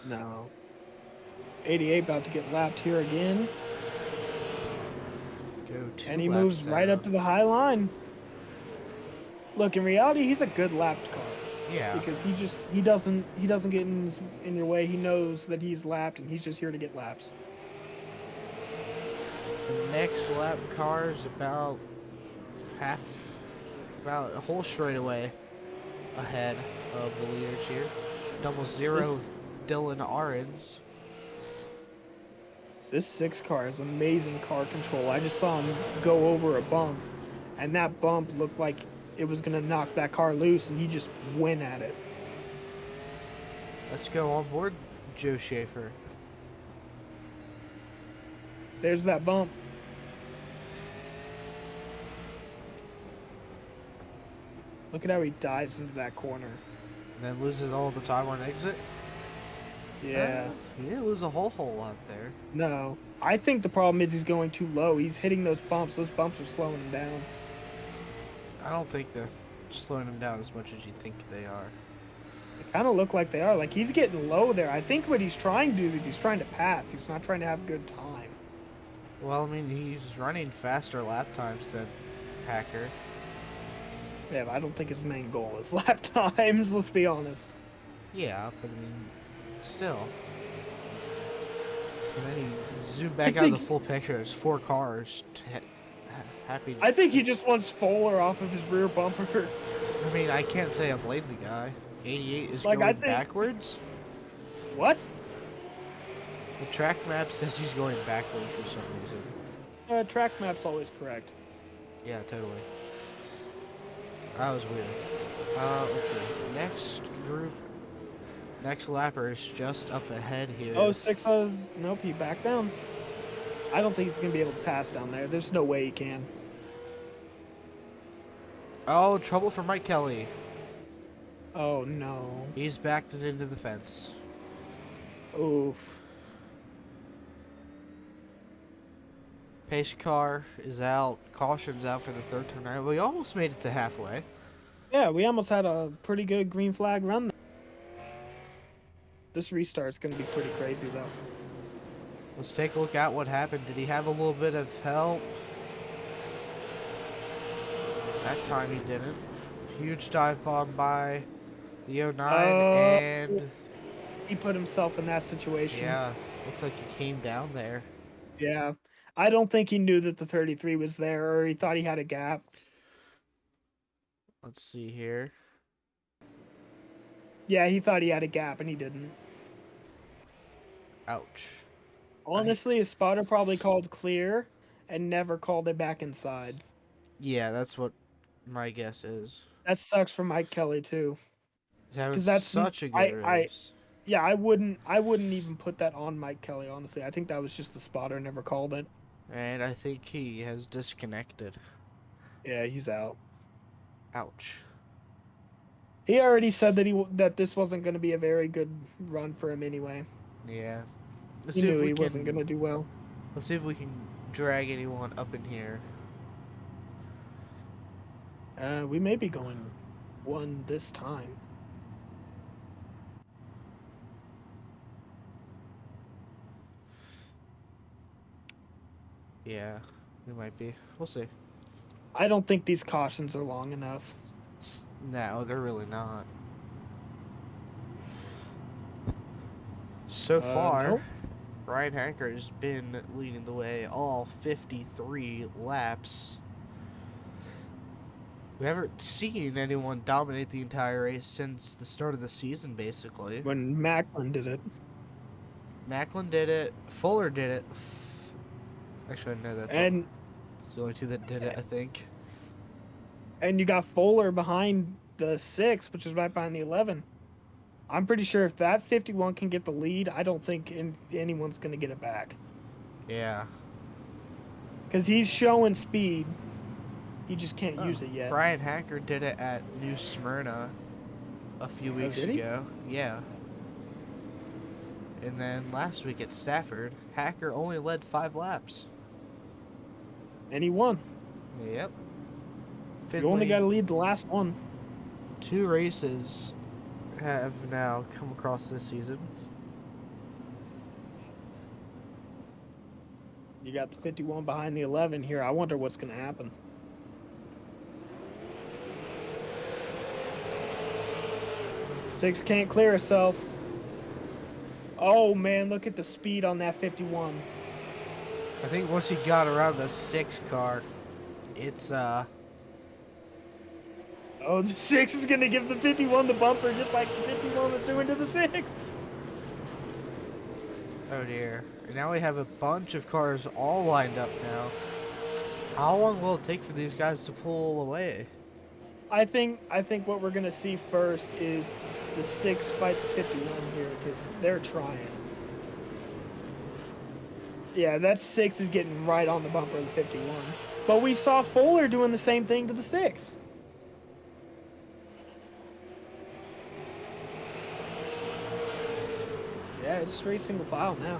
No. 88 about to get lapped here again. And he moves right up to the high line. Look, in reality, he's a good lapped car. Yeah. Because he doesn't get in your way. He knows that he's lapped and he's just here to get laps. The next lap car is about a whole straightaway ahead of the leaders here. 00 Dylan Arens. This 6 car has amazing car control. I just saw him go over a bump, and that bump looked like it was going to knock that car loose, and he just went at it. Let's go on board Joe Schaefer. There's that bump. Look at how he dives into that corner. And then loses all the time on exit. Yeah. He didn't lose a whole lot there. No. I think the problem is he's going too low. He's hitting those bumps. Those bumps are slowing him down. I don't think they're slowing him down as much as you think they are. They kind of look like they are. Like, he's getting low there. I think what he's trying to do is he's trying to pass. He's not trying to have a good time. Well, I mean, he's running faster lap times than Hacker. Yeah, but I don't think his main goal is lap times, let's be honest. Yeah, but I mean, still. And then you zoom back out of the full picture, there's 4 cars. Happy. I think he just wants Fuller off of his rear bumper. I mean, I can't say I blame the guy. 88 is Like, going backwards. What? The track map says he's going backwards for some reason. Track map's always correct. Yeah, totally. That was weird. Let's see. Next group. Next lapper is just up ahead here. Oh, 6 says, nope, he backed down. I don't think he's going to be able to pass down there. There's no way he can. Oh, trouble for Mike Kelly. Oh, no. He's backed it into the fence. Oof. Pace car is out. Caution's out for the 3rd time. We almost made it to halfway. Yeah, we almost had a pretty good green flag run. This restart's going to be pretty crazy, though. Let's take a look at what happened. Did he have a little bit of help? That time he didn't. Huge dive bomb by the 09, Oh, and he put himself in that situation. yeah, looks like he came down there. Yeah. I don't think he knew that the 33 was there, or he thought he had a gap. Let's see here. Yeah, he thought he had a gap, and he didn't. Ouch. Honestly, his spotter probably called clear and never called it back inside. Yeah, that's what my guess is. That sucks for Mike Kelly too, He's having because that's such a good I race. yeah, I wouldn't even put that on Mike Kelly. Honestly, I think that was just the spotter never called it. And I think he has disconnected. Yeah, he's out. Ouch. He already said that this wasn't going to be a very good run for him anyway. Yeah. Let's He see if knew we he wasn't can going to do well. let's see if we can drag anyone up in here. We may be going one this time. Yeah, we might be. We'll see. I don't think these cautions are long enough. No, they're really not. So far, Nope. Brian Hacker has been leading the way all 53 laps. We haven't seen anyone dominate the entire race since the start of the season, basically. When Macklin did it. Macklin did it. Fuller did it. Actually, no, that's And the only two that did it, I think. and you got Fuller behind the 6, which is right behind the 11. I'm pretty sure if that 51 can get the lead, I don't think anyone's going to get it back. Yeah. Because he's showing speed. He just can't Oh, use it yet. Brian Hacker did it at New Smyrna a few weeks did he? ago. Yeah. And then last week at Stafford, Hacker only led 5 laps. And he won. Yep. You only got Finley, to lead the last one. 2 races have now come across this season. You got the 51 behind the 11 here. I wonder what's going to happen. Six can't clear herself. Oh man, look at the speed on that 51. I think once he got around the 6 car, it's Oh, the 6 is going to give the 51 the bumper just like the 51 was doing to the 6. oh dear. And now we have a bunch of cars all lined up now. How long will it take for these guys to pull away? I think what we're going to see first is the 6 fight the 51 here because they're trying. Yeah, that 6 is getting right on the bumper of the 51. But we saw Fuller doing the same thing to the 6. Yeah, it's straight single file now.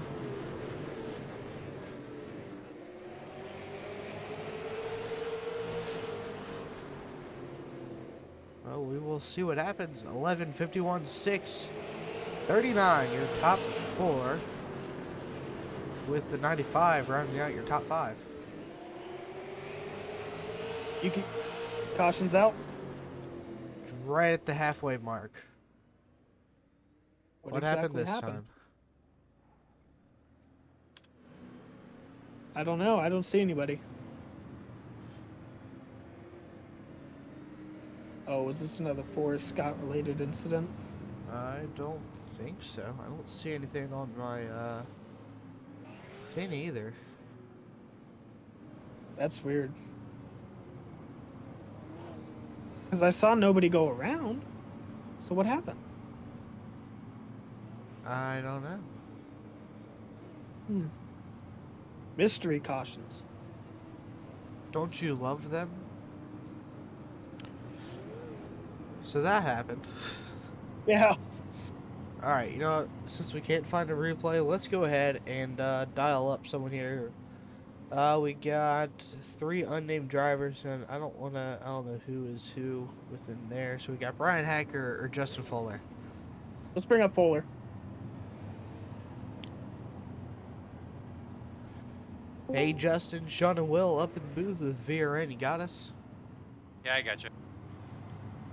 Well, we will see what happens. 11, 51, 6, 39, your top 4. With the 95 rounding out your top 5. You can cautions out. Right at the halfway mark. What happened exactly this time? I don't know. I don't see anybody. Oh, was this another Forrest Scott related incident? I don't think so. I don't see anything on my thing either. That's weird. Because I saw nobody go around. So what happened? I don't know. Mystery cautions. Don't you love them? So that happened. Yeah. Alright, you know what? Since we can't find a replay, let's go ahead and dial up someone here. We got 3 unnamed drivers, and I don't know who is who within there. So we got Brian Hacker or Justin Fuller. Let's bring up Fuller. Hey Justin, Sean and Will up in the booth with VRN. You got us? Yeah, I got you.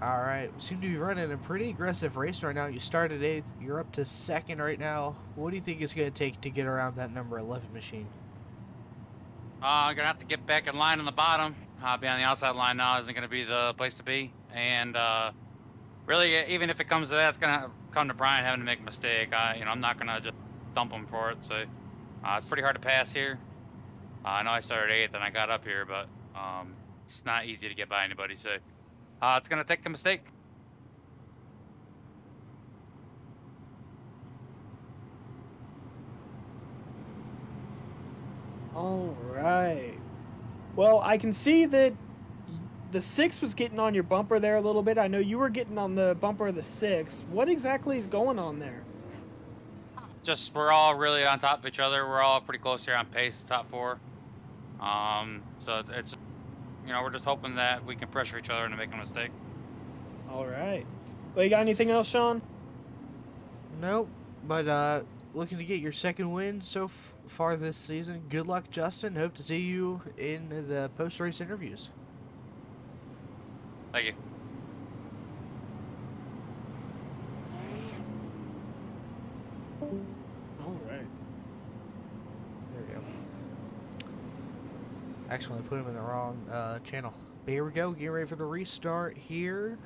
Alright, seem to be running a pretty aggressive race right now. You started 8th, you're up to 2nd right now. What do you think it's going to take to get around that number 11 machine? I'm gonna have to get back in line on the bottom. Being on the outside line now isn't gonna be the place to be. And really, even if it comes to that, it's gonna come to Brian having to make a mistake. I'm not gonna just dump him for it. So it's pretty hard to pass here. I know I started 8th and I got up here, but it's not easy to get by anybody. So it's gonna take a mistake. All right. Well, I can see that the 6 was getting on your bumper there a little bit. I know you were getting on the bumper of the 6. What exactly is going on there? Just we're all really on top of each other. We're all pretty close here on pace, top 4. So it's we're just hoping that we can pressure each other into making a mistake. All right. Well, you got anything else, Sean? Nope, but looking to get your 2nd win so far this season. Good luck, Justin. Hope to see you in the post-race interviews. Thank you. All right. There we go. Actually, I put him in the wrong channel. But here we go, getting ready for the restart here.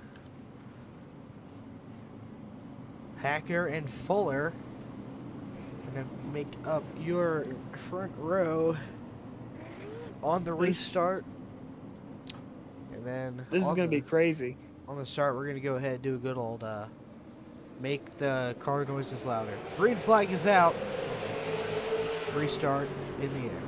Hacker and Fuller gonna make up your front row on the restart. And then This is going to be crazy. On the start, we're gonna go ahead and do a good old make the car noises louder. Green flag is out. Restart in the air.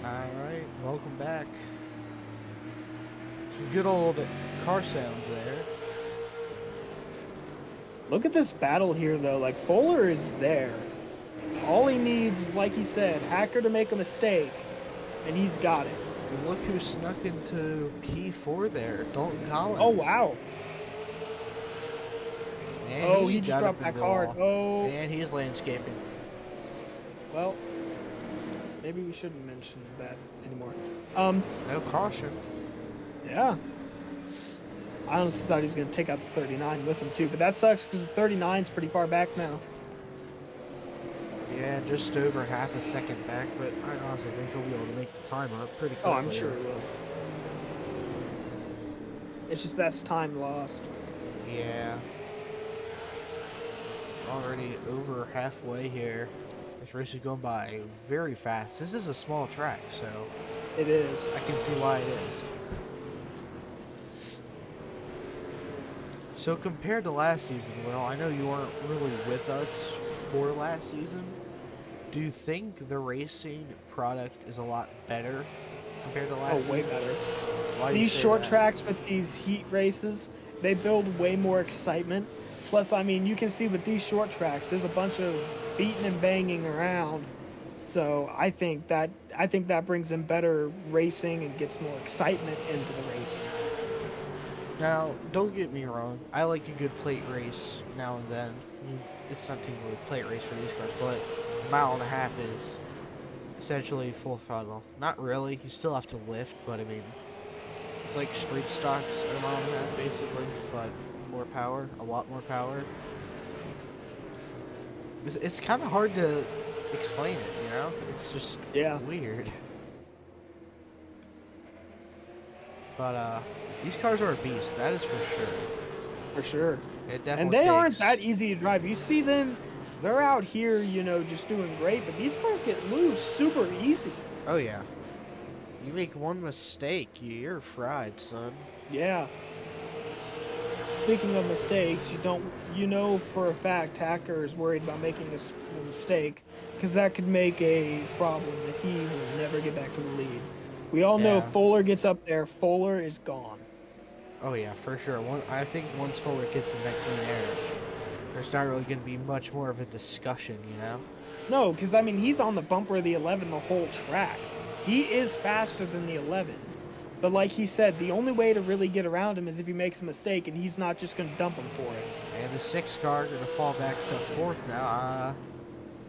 Alright, welcome back. Some good old car sounds there. Look at this battle here, though. Like, Fuller is there. All he needs is, like he said, Hacker to make a mistake, and he's got it. And look who snuck into P4 there, Dalton Collins. Oh, wow. And he just got dropped up in that the card. wall. Oh. And he's landscaping. Well, maybe we shouldn't mention that anymore. No caution. Yeah. I honestly thought he was going to take out the 39 with him, too. But that sucks because the 39's pretty far back now. Yeah, just over half a second back, but I honestly think he'll be able to make the time up pretty quickly. Oh, I'm sure he will. It's just that's time lost. Yeah. Already over halfway here. This race is going by very fast. This is a small track, so It is. I can see why it is. So compared to last season, Will, I know you weren't really with us for last season. Do you think the racing product is a lot better compared to last season? Oh, way better. Why do you These say short that? tracks with these heat races, they build way more excitement. Plus, I mean, you can see with these short tracks, there's a bunch of beating and banging around. So I think that brings in better racing and gets more excitement into the racing. Now, don't get me wrong. I like a good plate race now and then. I mean, it's not technically a plate race for these cars, but a mile and a half is essentially full throttle. Not really. You still have to lift, but I mean, it's like street stocks at a mile and a half, basically, but more power, a lot more power. It's kind of hard to explain it, you know? It's just weird. But these cars are a beast, that is for sure. For sure. It definitely And they aren't takes... that easy to drive. You see them, they're out here, you know, just doing great, but these cars get loose super easy. Oh yeah. You make one mistake, you're fried, son. Yeah. Speaking of mistakes, you know for a fact Hacker is worried about making a mistake, because that could make a problem that he will never get back to the lead. We all know if Fuller gets up there, Fuller is gone. Oh yeah, for sure. I think once Fuller gets in that clean air, there's not really going to be much more of a discussion, you know? No, because I mean, he's on the bumper of the 11 the whole track. He is faster than the 11. But like he said, the only way to really get around him is if he makes a mistake, and he's not just going to dump him for it. And the 6 car going to fall back to 4th now.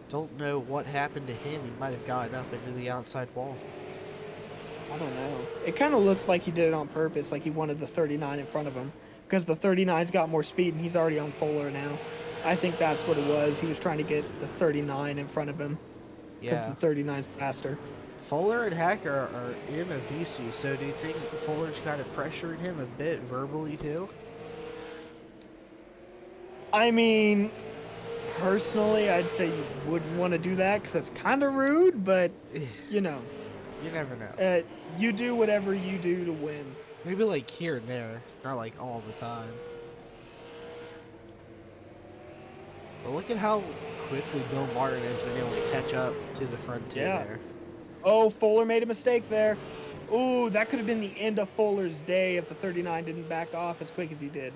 Don't know what happened to him. He might have gotten up into the outside wall. I don't know. It kind of looked like he did it on purpose, like he wanted the 39 in front of him. Because the 39's got more speed, and he's already on Fuller now. I think that's what it was. He was trying to get the 39 in front of him. Because the 39's faster. Fuller and Hacker are in a VC, so do you think Fuller's kind of pressuring him a bit verbally too? I mean, personally, I'd say you wouldn't want to do that because that's kind of rude, but, you know. You never know. You do whatever you do to win. Maybe like here and there, not like all the time. But look at how quickly Bill Martin has been able to catch up to the front two there. Oh, Fuller made a mistake there. Ooh, that could have been the end of Fuller's day if the 39 didn't back off as quick as he did.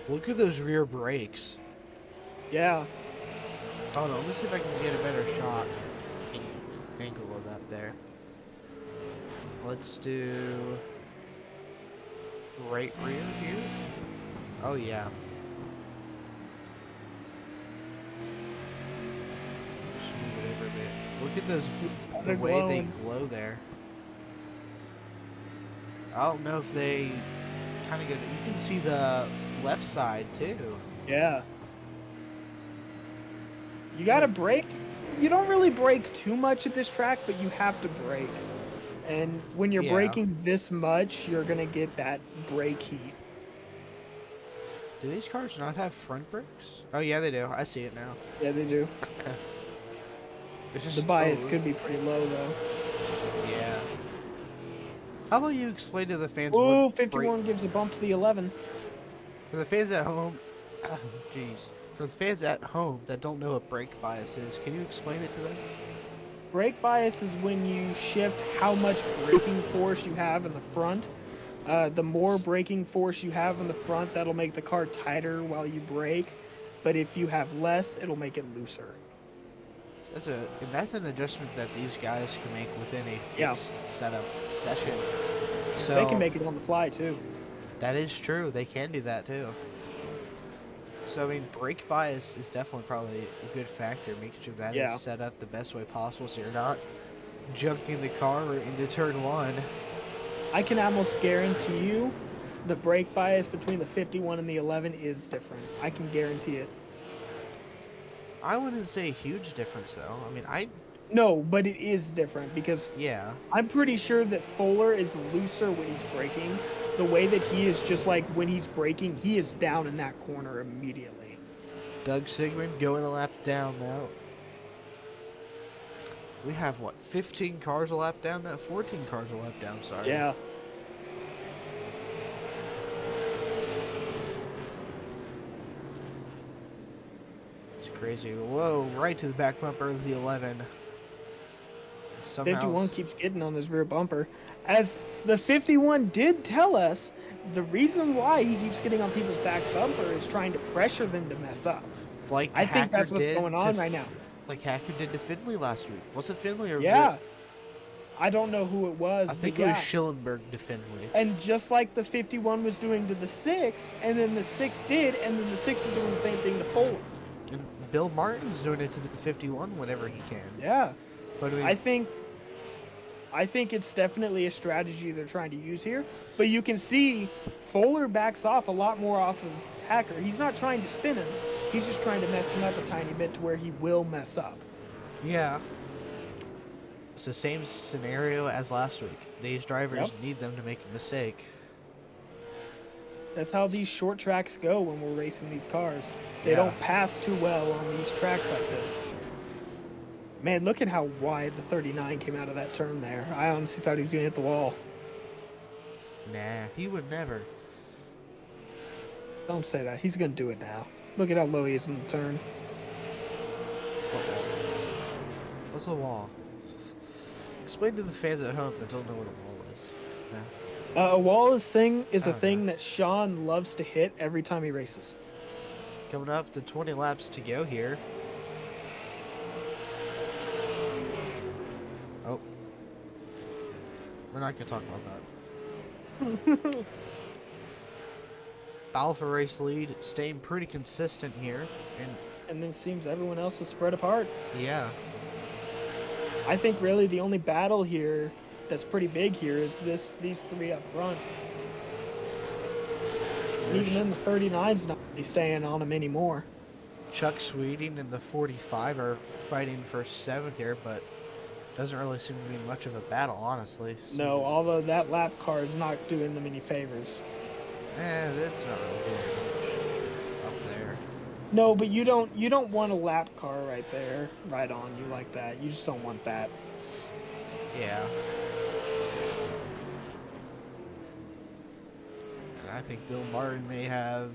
Look at those rear brakes. Yeah. Hold on, let me see if I can get a better shot. Angle of that there. Let's do right rear here. Oh yeah. Just move it over a bit. Look at those, the way they glow there. I don't know if they kind of get. You can see the left side too. Yeah. You gotta brake. You don't really brake too much at this track, but you have to brake. And when you're braking this much, you're gonna get that brake heat. Do these cars not have front brakes? Oh yeah, they do. I see it now. Yeah, they do. It's just the bias could be pretty low though. Yeah. How about you explain to the fans? Ooh, 51 gives a bump to the 11. For the fans at home, jeez. For the fans at home that don't know what brake bias is, can you explain it to them? Brake bias is when you shift how much braking force you have in the front. The more braking force you have in the front, that'll make the car tighter while you brake. But if you have less, it'll make it looser. That's an adjustment that these guys can make within a fixed setup session. So they can make it on the fly too. That is true. They can do that too. So I mean, brake bias is definitely probably a good factor, making sure that is set up the best way possible, so you're not junking the car into turn 1. I can almost guarantee you, the brake bias between the 51 and the 11 is different. I can guarantee it. I wouldn't say a huge difference though. I mean, No, but it is different because I'm pretty sure that Fuller is looser when he's braking. The way that he is just like when he's braking, he is down in that corner immediately. Doug Sigmund going a lap down now. We have what, 15 cars a lap down now? 14 cars a lap down, sorry. Yeah. Crazy. Whoa, right to the back bumper of the 11. Somehow 51 keeps getting on his rear bumper. As the 51 did tell us, the reason why he keeps getting on people's back bumper is trying to pressure them to mess up. Like I think Hacker that's what's did going on right now. Like Hacker did to Finley last week. Was it Finley or Yeah. I don't know who it was, I think but it yeah. was Schillenberg to Finley. And just like the 51 was doing to the 6, and then the 6 did, and then the 6 was doing the same thing to Fuller. And Bill Martin's doing it to the 51 whenever he can. Yeah. But I mean, I think it's definitely a strategy they're trying to use here. But you can see Fuller backs off a lot more off of Hacker. He's not trying to spin him. He's just trying to mess him up a tiny bit to where he will mess up. yeah. It's the same scenario as last week. These drivers need them to make a mistake. That's how these short tracks go when we're racing these cars. They Yeah. don't pass too well on these tracks like this. Man, look at how wide the 39 came out of that turn there. I honestly thought he was going to hit the wall. Nah, he would never. Don't say that. He's going to do it now. Look at how low he is in the turn. What's a wall? Explain to the fans at home that don't know what a wall is. A wall is a Okay. thing that Sean loves to hit every time he races. Coming up to 20 laps to go here. Oh. We're not going to talk about that. Alpha race lead staying pretty consistent here. And then it seems everyone else is spread apart. Yeah. I think really the only battle here that's pretty big here is these three up front. And even then the 39's not really staying on him anymore. Chuck Sweeting and the 45 are fighting for 7th here, but doesn't really seem to be much of a battle, honestly. No, although that lap car is not doing them any favors. That's not really doing much up there. No, but you don't want a lap car right there, right on you like that. You just don't want that. Yeah. And I think Bill Martin may have...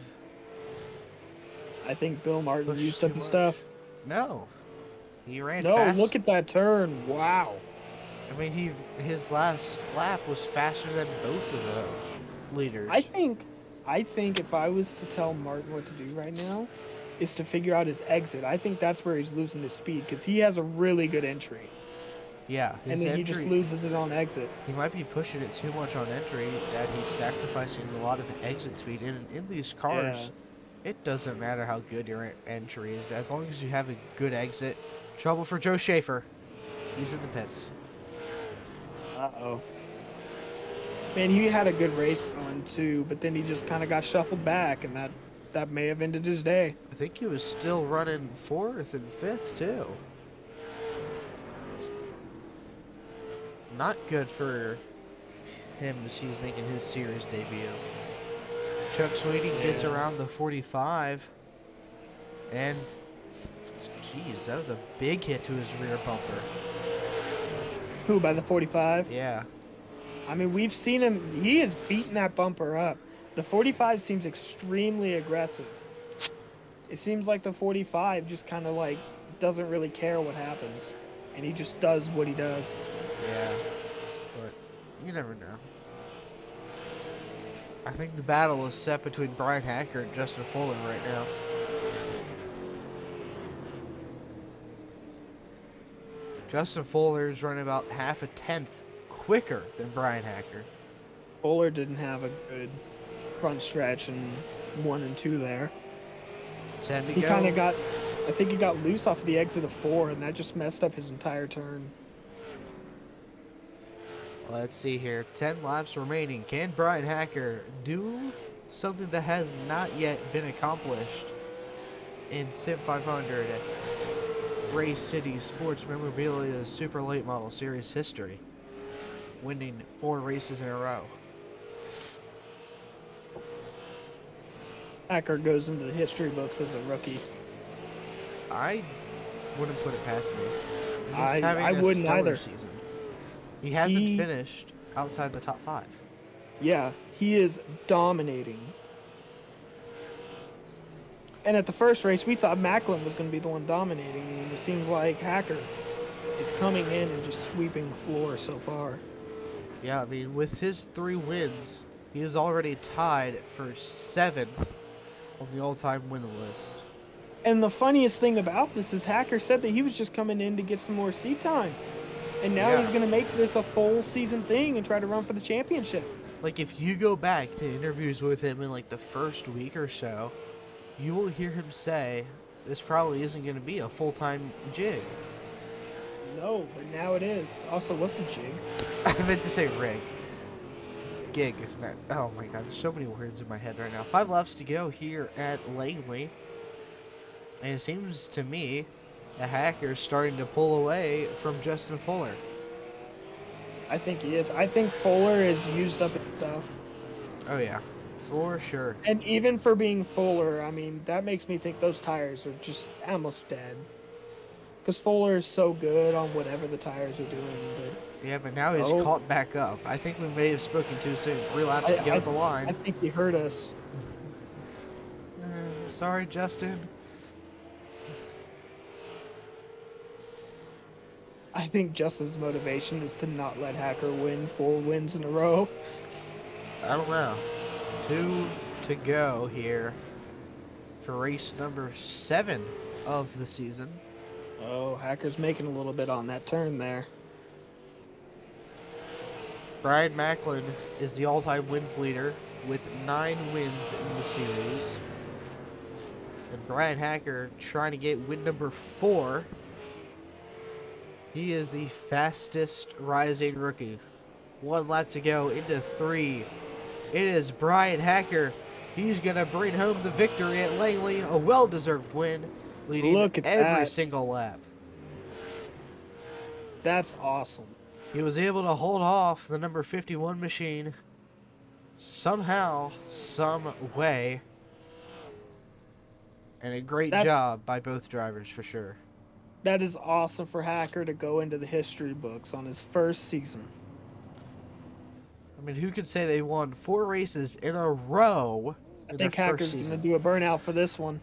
I think Bill Martin pushed used too up his much. stuff. No. He ran No, fast. look at that turn. Wow. I mean, his last lap was faster than both of the leaders. I think if I was to tell Martin what to do right now, is to figure out his exit. I think that's where he's losing his speed because he has a really good entry, Yeah, and his then entry, he just loses it on exit. he might be pushing it too much on entry, that he's sacrificing a lot of exit speed. And in these cars, it doesn't matter how good your entry is, as long as you have a good exit. Trouble for Joe Schaefer. He's in the pits. Uh-oh. Man, he had a good race going too, but then he just kind of got shuffled back, and that may have ended his day. I think he was still running 4th and 5th too. Not good for him as he's making his series debut. Chuck Sweeting gets around the 45, and jeez, that was a big hit to his rear bumper. Who, by the 45? Yeah. I mean, we've seen him. He has beaten that bumper up. The 45 seems extremely aggressive. It seems like the 45 just kind of like doesn't really care what happens, and he just does what he does. Yeah. But you never know. I think the battle is set between Brian Hacker and Justin Fuller right now. Justin Fuller is running about half a tenth quicker than Brian Hacker. Fuller didn't have a good front stretch in 1 and 2 there. 10 to He go. kind of got, I think he got loose off of the exit of 4, and that just messed up his entire turn. Let's see here. 10 laps remaining. Can Brian Hacker do something that has not yet been accomplished in Sim500 Race City Sports Memorabilia Super Late Model Series history, winning 4 races in a row? Hacker goes into the history books as a rookie. I wouldn't put it past me. He's I having a wouldn't stellar either. season. He hasn't finished outside the top 5. Yeah, he is dominating. And at the first race, we thought Macklin was going to be the one dominating, and it seems like Hacker is coming in and just sweeping the floor so far. Yeah, I mean, with his 3 wins, he is already tied for 7th on the all-time win list. And the funniest thing about this is Hacker said that he was just coming in to get some more seat time. And now he's going to make this a full season thing and try to run for the championship. Like, if you go back to interviews with him in, like, the first week or so, you will hear him say, this probably isn't going to be a full-time jig. No, but now it is. Also, what's a jig? I meant to say rig. Gig. Oh my god, there's so many words in my head right now. 5 laps to go here at Langley. And it seems to me the Hacker's starting to pull away from Justin Fuller. I think he is. I think Fuller is used up his stuff. Oh yeah, for sure. And even for being Fuller, I mean, that makes me think those tires are just almost dead. Because Fuller is so good on whatever the tires are doing. But yeah, but now he's caught back up. I think we may have spoken too soon. 3 laps to go at the line. I think he hurt us. Sorry, Justin. I think Justin's motivation is to not let Hacker win 4 wins in a row. I don't know. 2 to go here for race number 7 of the season. Oh, Hacker's making a little bit on that turn there. Brian Macklin is the all-time wins leader with 9 wins in the series. And Brian Hacker trying to get win number 4. He is the fastest rising rookie. 1 lap to go into 3. It is Brian Hacker. He's going to bring home the victory at Langley. A well-deserved win, leading every single lap. That's awesome. He was able to hold off the number 51 machine somehow, some way. And a great job by both drivers for sure. That is awesome for Hacker to go into the history books on his first season. I mean, who could say they won 4 races in a row? I think Hacker's going to do a burnout for this one.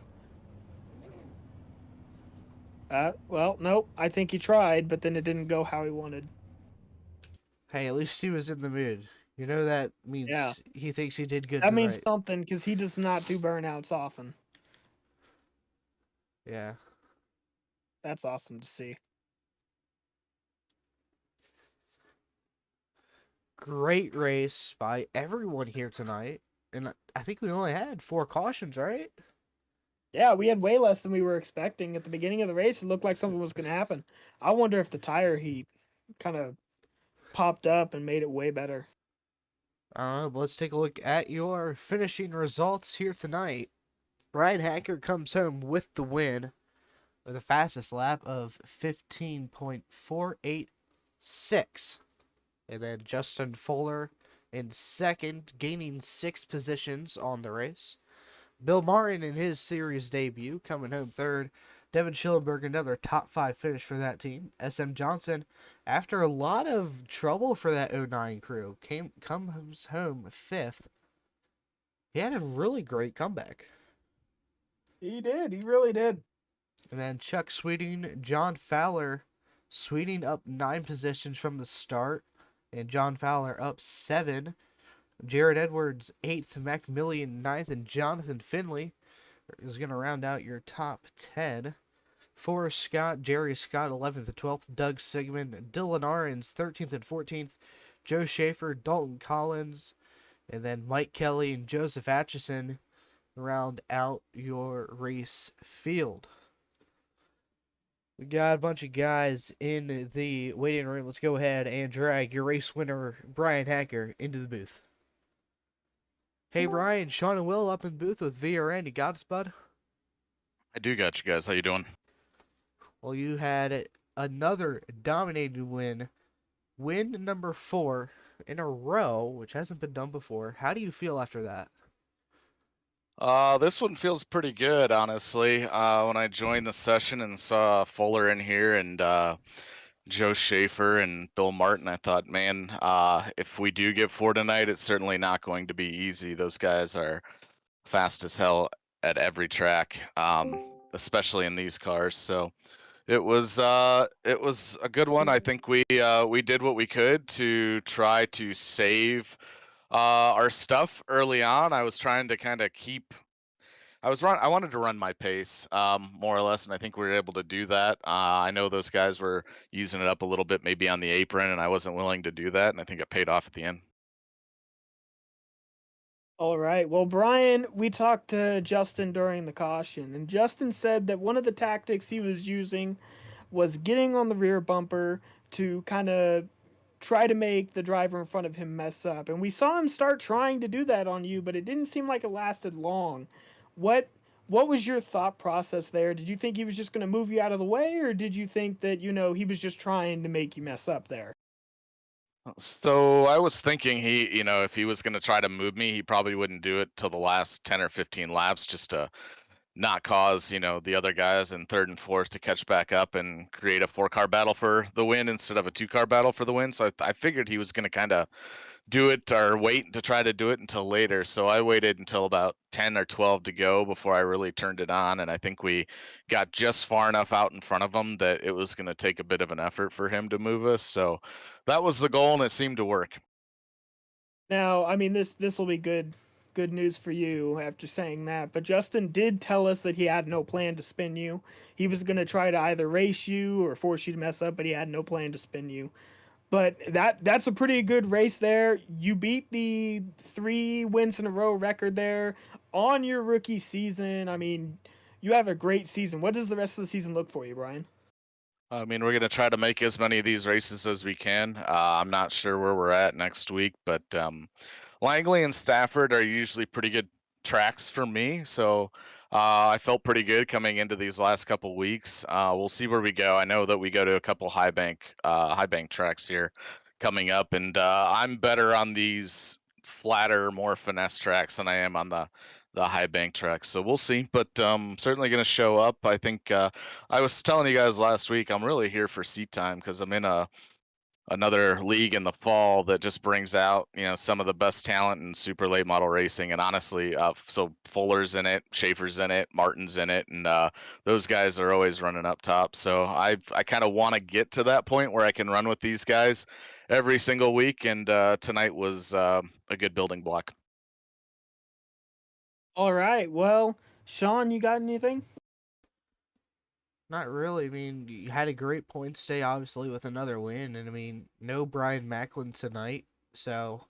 Well, nope. I think he tried, but then it didn't go how he wanted. Hey, at least he was in the mood. You know that means he thinks he did good. That means something, because he does not do burnouts often. Yeah. That's awesome to see. Great race by everyone here tonight. And I think we only had 4 cautions, right? Yeah, we had way less than we were expecting. At the beginning of the race, it looked like something was going to happen. I wonder if the tire heat kind of popped up and made it way better. I don't know, but let's take a look at your finishing results here tonight. Brian Hacker comes home with the win with a fastest lap of 15.486. And then Justin Fuller in second, gaining 6 positions on the race. Bill Martin in his series debut, coming home third. Devin Schillenberg, another top 5 finish for that team. SM Johnson, after a lot of trouble for that 09 crew, comes home 5th. He had a really great comeback. He did. He really did. And then Chuck Sweeting, John Fowler, Sweeting up 9 positions from the start, and John Fowler up 7. Jared Edwards 8th, Macmillan 9th, and Jonathan Finley is going to round out your top 10. Forrest Scott, Jerry Scott 11th and 12th, Doug Sigmund, Dylan Ahrens 13th and 14th, Joe Schaefer, Dalton Collins, and then Mike Kelly and Joseph Atchison round out your race field. We got a bunch of guys in the waiting room. Let's go ahead and drag your race winner, Brian Hacker, into the booth. Hey, Brian, Sean and Will up in the booth with VRN. You got us, bud? I do got you guys. How you doing? Well, you had another dominated win. Win number 4 in a row, which hasn't been done before. How do you feel after that? This one feels pretty good, honestly. When I joined the session and saw Fuller in here and Joe Schaefer and Bill Martin, I thought, man, if we do get 4 tonight, it's certainly not going to be easy. Those guys are fast as hell at every track, especially in these cars. So it was a good one. I think we did what we could to try to save our stuff early on. I was trying to kind of keep I wanted to run my pace, more or less, and I think we were able to do that. I know those guys were using it up a little bit, maybe on the apron, and I wasn't willing to do that, and I think it paid off at the end. All right. Well, Brian, we talked to Justin during the caution, and Justin said that one of the tactics he was using was getting on the rear bumper to kind of try to make the driver in front of him mess up. And we saw him start trying to do that on you, but it didn't seem like it lasted long. What what was your thought process there? Did you think he was just going to move you out of the way, or did you think that, he was just trying to make you mess up there? So I was thinking if he was going to try to move me, he probably wouldn't do it till the last 10 or 15 laps just to not cause, the other guys in third and fourth to catch back up and create a 4-car battle for the win instead of a 2-car battle for the win. So I figured he was going to kind of do it or wait to try to do it until later. So I waited until about 10 or 12 to go before I really turned it on. And I think we got just far enough out in front of him that it was going to take a bit of an effort for him to move us. So that was the goal, and it seemed to work. Now, I mean, this will be good news for you after saying that. But Justin did tell us that he had no plan to spin you. He was going to try to either race you or force you to mess up, but he had no plan to spin you. But that's a pretty good race there. You beat the 3 wins in a row record there on your rookie season. I mean, you have a great season. What does the rest of the season look for you, Brian? I mean, we're going to try to make as many of these races as we can. I'm not sure where we're at next week, but Langley and Stafford are usually pretty good tracks for me. So I felt pretty good coming into these last couple weeks. We'll see where we go. I know that we go to a couple high bank tracks here coming up, and I'm better on these flatter, more finesse tracks than I am on the high bank tracks. So we'll see, but certainly going to show up. I think I was telling you guys last week, I'm really here for seat time because I'm in another league in the fall that just brings out some of the best talent in super late model racing. And honestly, so Fuller's in it, Schaefer's in it, Martin's in it, and those guys are always running up top. So I kind of want to get to that point where I can run with these guys every single week. And tonight was a good building block. All right. Well, Sean, you got anything? Not really. I mean, you had a great points day, obviously, with another win, and I mean, no Brian Macklin tonight, so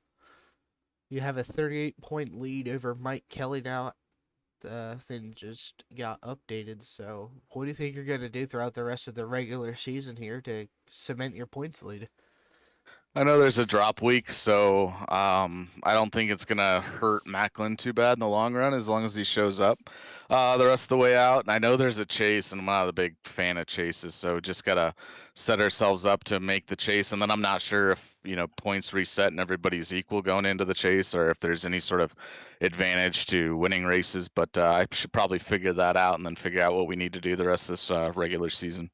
you have a 38-point lead over Mike Kelly now. The thing just got updated, so what do you think you're going to do throughout the rest of the regular season here to cement your points lead? I know there's a drop week, so I don't think it's gonna hurt Macklin too bad in the long run as long as he shows up the rest of the way out. And I know there's a chase, and I'm not a big fan of chases, so just gotta set ourselves up to make the chase. And then I'm not sure if points reset and everybody's equal going into the chase, or if there's any sort of advantage to winning races. But I should probably figure that out and then figure out what we need to do the rest of this regular season.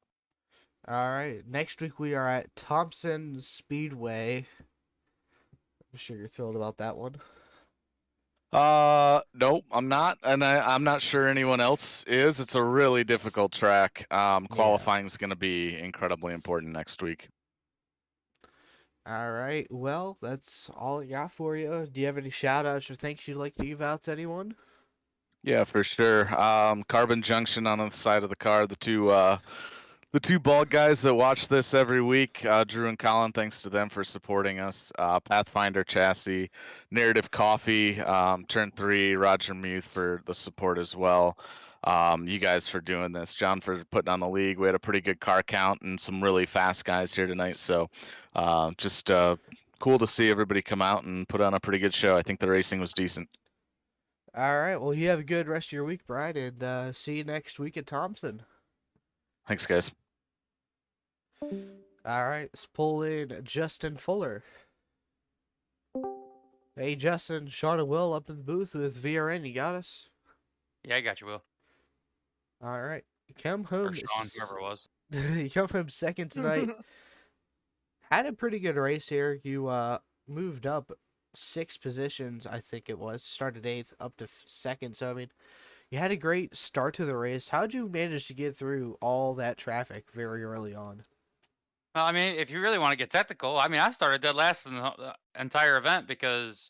All right, next week we are at Thompson Speedway. I'm sure you're thrilled about that one. Nope, I'm not, and I'm not sure anyone else is. It's a really difficult track. Qualifying is going to be incredibly important next week. All right, well, that's all I got for you. Do you have any shout outs or thanks you'd like to give out to anyone? Yeah, for sure. Carbon Junction on the side of the car. The two bald guys that watch this every week, Drew and Colin, thanks to them for supporting us. Pathfinder Chassis, Narrative Coffee, Turn 3, Roger Muth for the support as well. You guys for doing this. John for putting on the league. We had a pretty good car count and some really fast guys here tonight. So just cool to see everybody come out and put on a pretty good show. I think the racing was decent. All right, well, you have a good rest of your week, Brian, and see you next week at Thompson. Thanks, guys. All right, let's pull in Justin Fuller. Hey, Justin, Sean and Will up in the booth with VRN. You got us? Yeah, I got you, Will. All right, come Or home. Sean, whoever it was. You come home second tonight. Had a pretty good race here. You moved up 6 positions, I think it was. Started 8th, up to second. So I mean, you had a great start to the race. How'd you manage to get through all that traffic very early on? Well, I mean, if you really want to get technical, I mean, I started dead last in the entire event because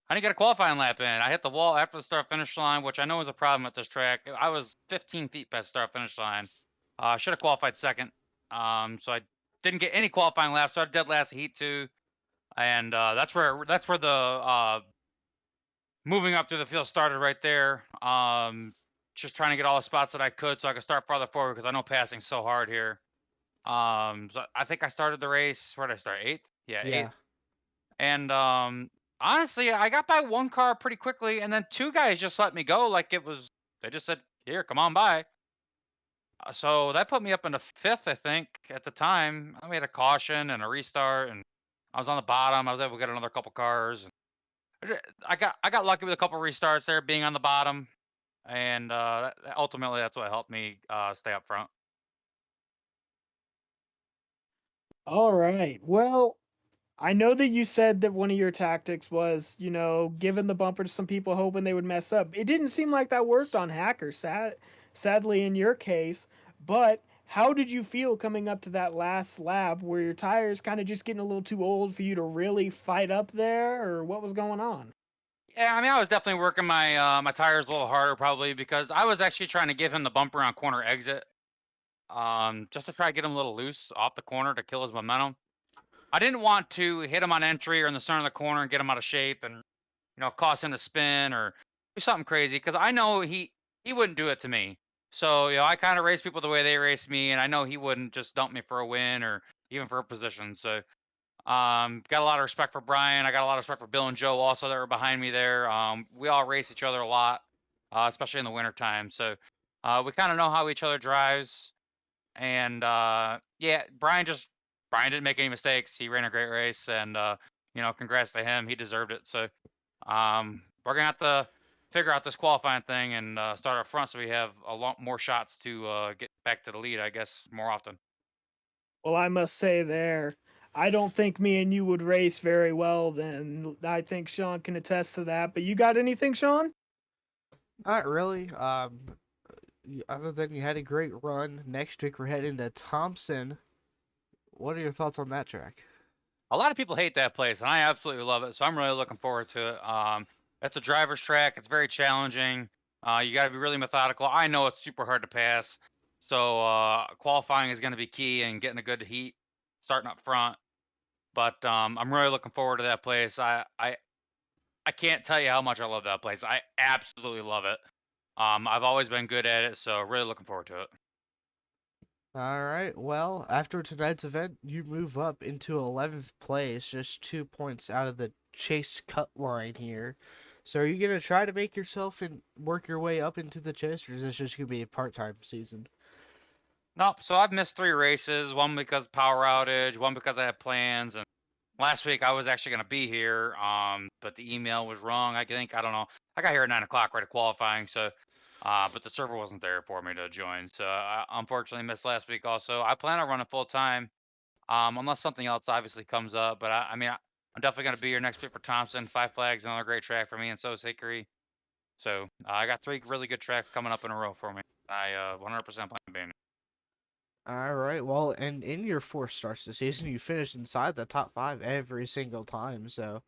I didn't get a qualifying lap in. I hit the wall after the start finish line, which I know is a problem at this track. I was 15 feet past start finish line. Should have qualified second. So I didn't get any qualifying laps. So I dead last heat 2, and that's where the moving up through the field started right there. Just trying to get all the spots that I could so I could start farther forward because I know passing's so hard here. So I think I started the race. Where did I start? Eighth? Yeah, Yeah. eighth. And honestly, I got by one car pretty quickly, and then 2 guys just let me go. Like it was, they just said, "Here, come on by." So that put me up into fifth, I think, at the time. I made a caution and a restart, and I was on the bottom. I was able to get another couple cars. And I got lucky with a couple restarts there, being on the bottom, and ultimately that's what helped me stay up front. All right. Well, I know that you said that one of your tactics was, giving the bumper to some people hoping they would mess up. It didn't seem like that worked on Hacker, sadly, in your case. But how did you feel coming up to that last lap where your tires kind of just getting a little too old for you to really fight up there, or what was going on? Yeah, I mean, I was definitely working my tires a little harder probably because I was actually trying to give him the bumper on corner exit, just to try to get him a little loose off the corner to kill his momentum. I didn't want to hit him on entry or in the center of the corner and get him out of shape and cause him to spin or do something crazy because I know he wouldn't do it to me. So I kind of race people the way they race me, and I know he wouldn't just dump me for a win or even for a position. So got a lot of respect for Brian. I got a lot of respect for Bill and Joe also that were behind me there. We all race each other a lot, especially in the wintertime. So we kind of know how each other drives. And yeah, Brian didn't make any mistakes. He ran a great race, and congrats to him. He deserved it. So we're gonna have to figure out this qualifying thing and start up front so we have a lot more shots to get back to the lead. I guess more often. Well, I must say there, I don't think me and you would race very well then. I think Sean can attest to that. But you got anything, Sean? Not really. Other than you had a great run. Next week we're heading to Thompson. What are your thoughts on that track? A lot of people hate that place, and I absolutely love it. So I'm really looking forward to it. It's a driver's track. It's very challenging. You got to be really methodical. I know it's super hard to pass, so qualifying is going to be key and getting a good heat, starting up front. But I'm really looking forward to that place. I can't tell you how much I love that place. I absolutely love it. I've always been good at it, so really looking forward to it. All right. Well, after tonight's event, you move up into 11th place, just 2 points out of the chase cut line here. So, are you gonna try to make yourself and work your way up into the chase, or is this just gonna be a part-time season? Nope. So I've missed 3 races. One because power outage. One because I had plans. And last week I was actually going to be here, but the email was wrong. I think I don't know. I got here at 9 o'clock right at qualifying, so but the server wasn't there for me to join. So I unfortunately missed last week. Also, I plan on running full time, unless something else obviously comes up. But I mean, I'm definitely going to be here next week for Thompson. Five Flags, another great track for me, and so is Hickory. So I got 3 really good tracks coming up in a row for me. I 100% plan on being. All right. Well, and in your 4 starts this season, you finished inside the top 5 every single time. So,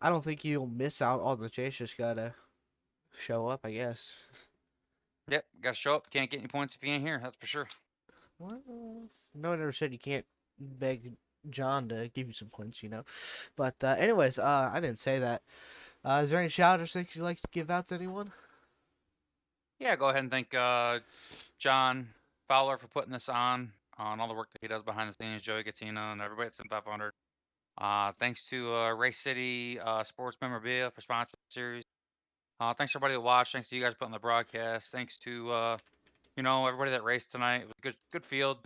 I don't think you'll miss out on the chase. Just gotta show up, I guess. Yep, got to show up. Can't get any points if you ain't here. That's for sure. Well, no one ever said you can't beg John to give you some points. But anyways, I didn't say that. Is there any shout outs that you'd like to give out to anyone? Yeah, go ahead and thank John Fowler for putting this on all the work that he does behind the scenes, Joey Gattina, and everybody at Sim500. Thanks to Race City Sports Memorabilia for sponsoring the series. Thanks to everybody that watched. Thanks to you guys putting the broadcast. Thanks to everybody that raced tonight. It was a good field.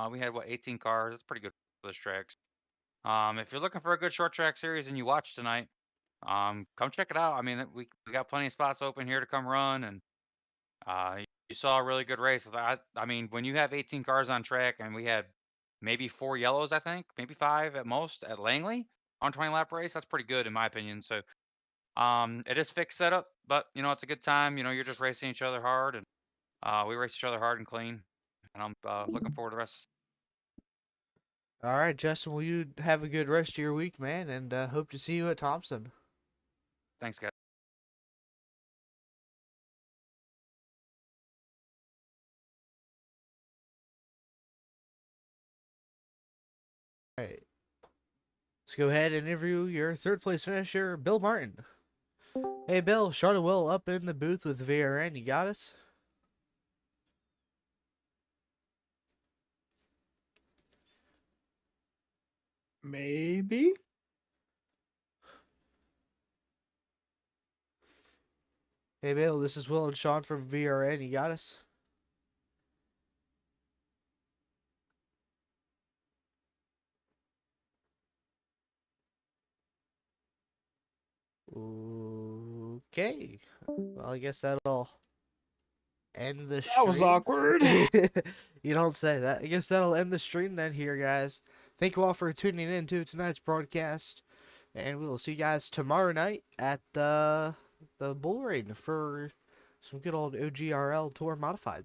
We had 18 cars. It's pretty good for this tracks. If you're looking for a good short track series and you watch tonight, come check it out. I mean, we got plenty of spots open here to come run, and you saw a really good race. I mean, when you have 18 cars on track and we had maybe 4 yellows, I think, maybe 5 at most at Langley on 20 lap race, that's pretty good in my opinion. So, it is fixed setup, but it's a good time. You're just racing each other hard, and we race each other hard and clean. And I'm looking forward to the rest. All right, Justin. Well, you have a good rest of your week, man, and hope to see you at Thompson. Thanks, guys. All right. Let's go ahead and interview your third place finisher, Bill Martin. Hey, Bill, Sean and Will up in the booth with VRN. You got us? Maybe. Hey, Bill, this is Will and Sean from VRN. You got us? Okay. Well, I guess that'll end the That was stream. awkward. You don't say that. I guess that'll end the stream then here, guys. Thank you all for tuning in to tonight's broadcast. And we will see you guys tomorrow night at the Bull Ring for some good old OGRL Tour Modified.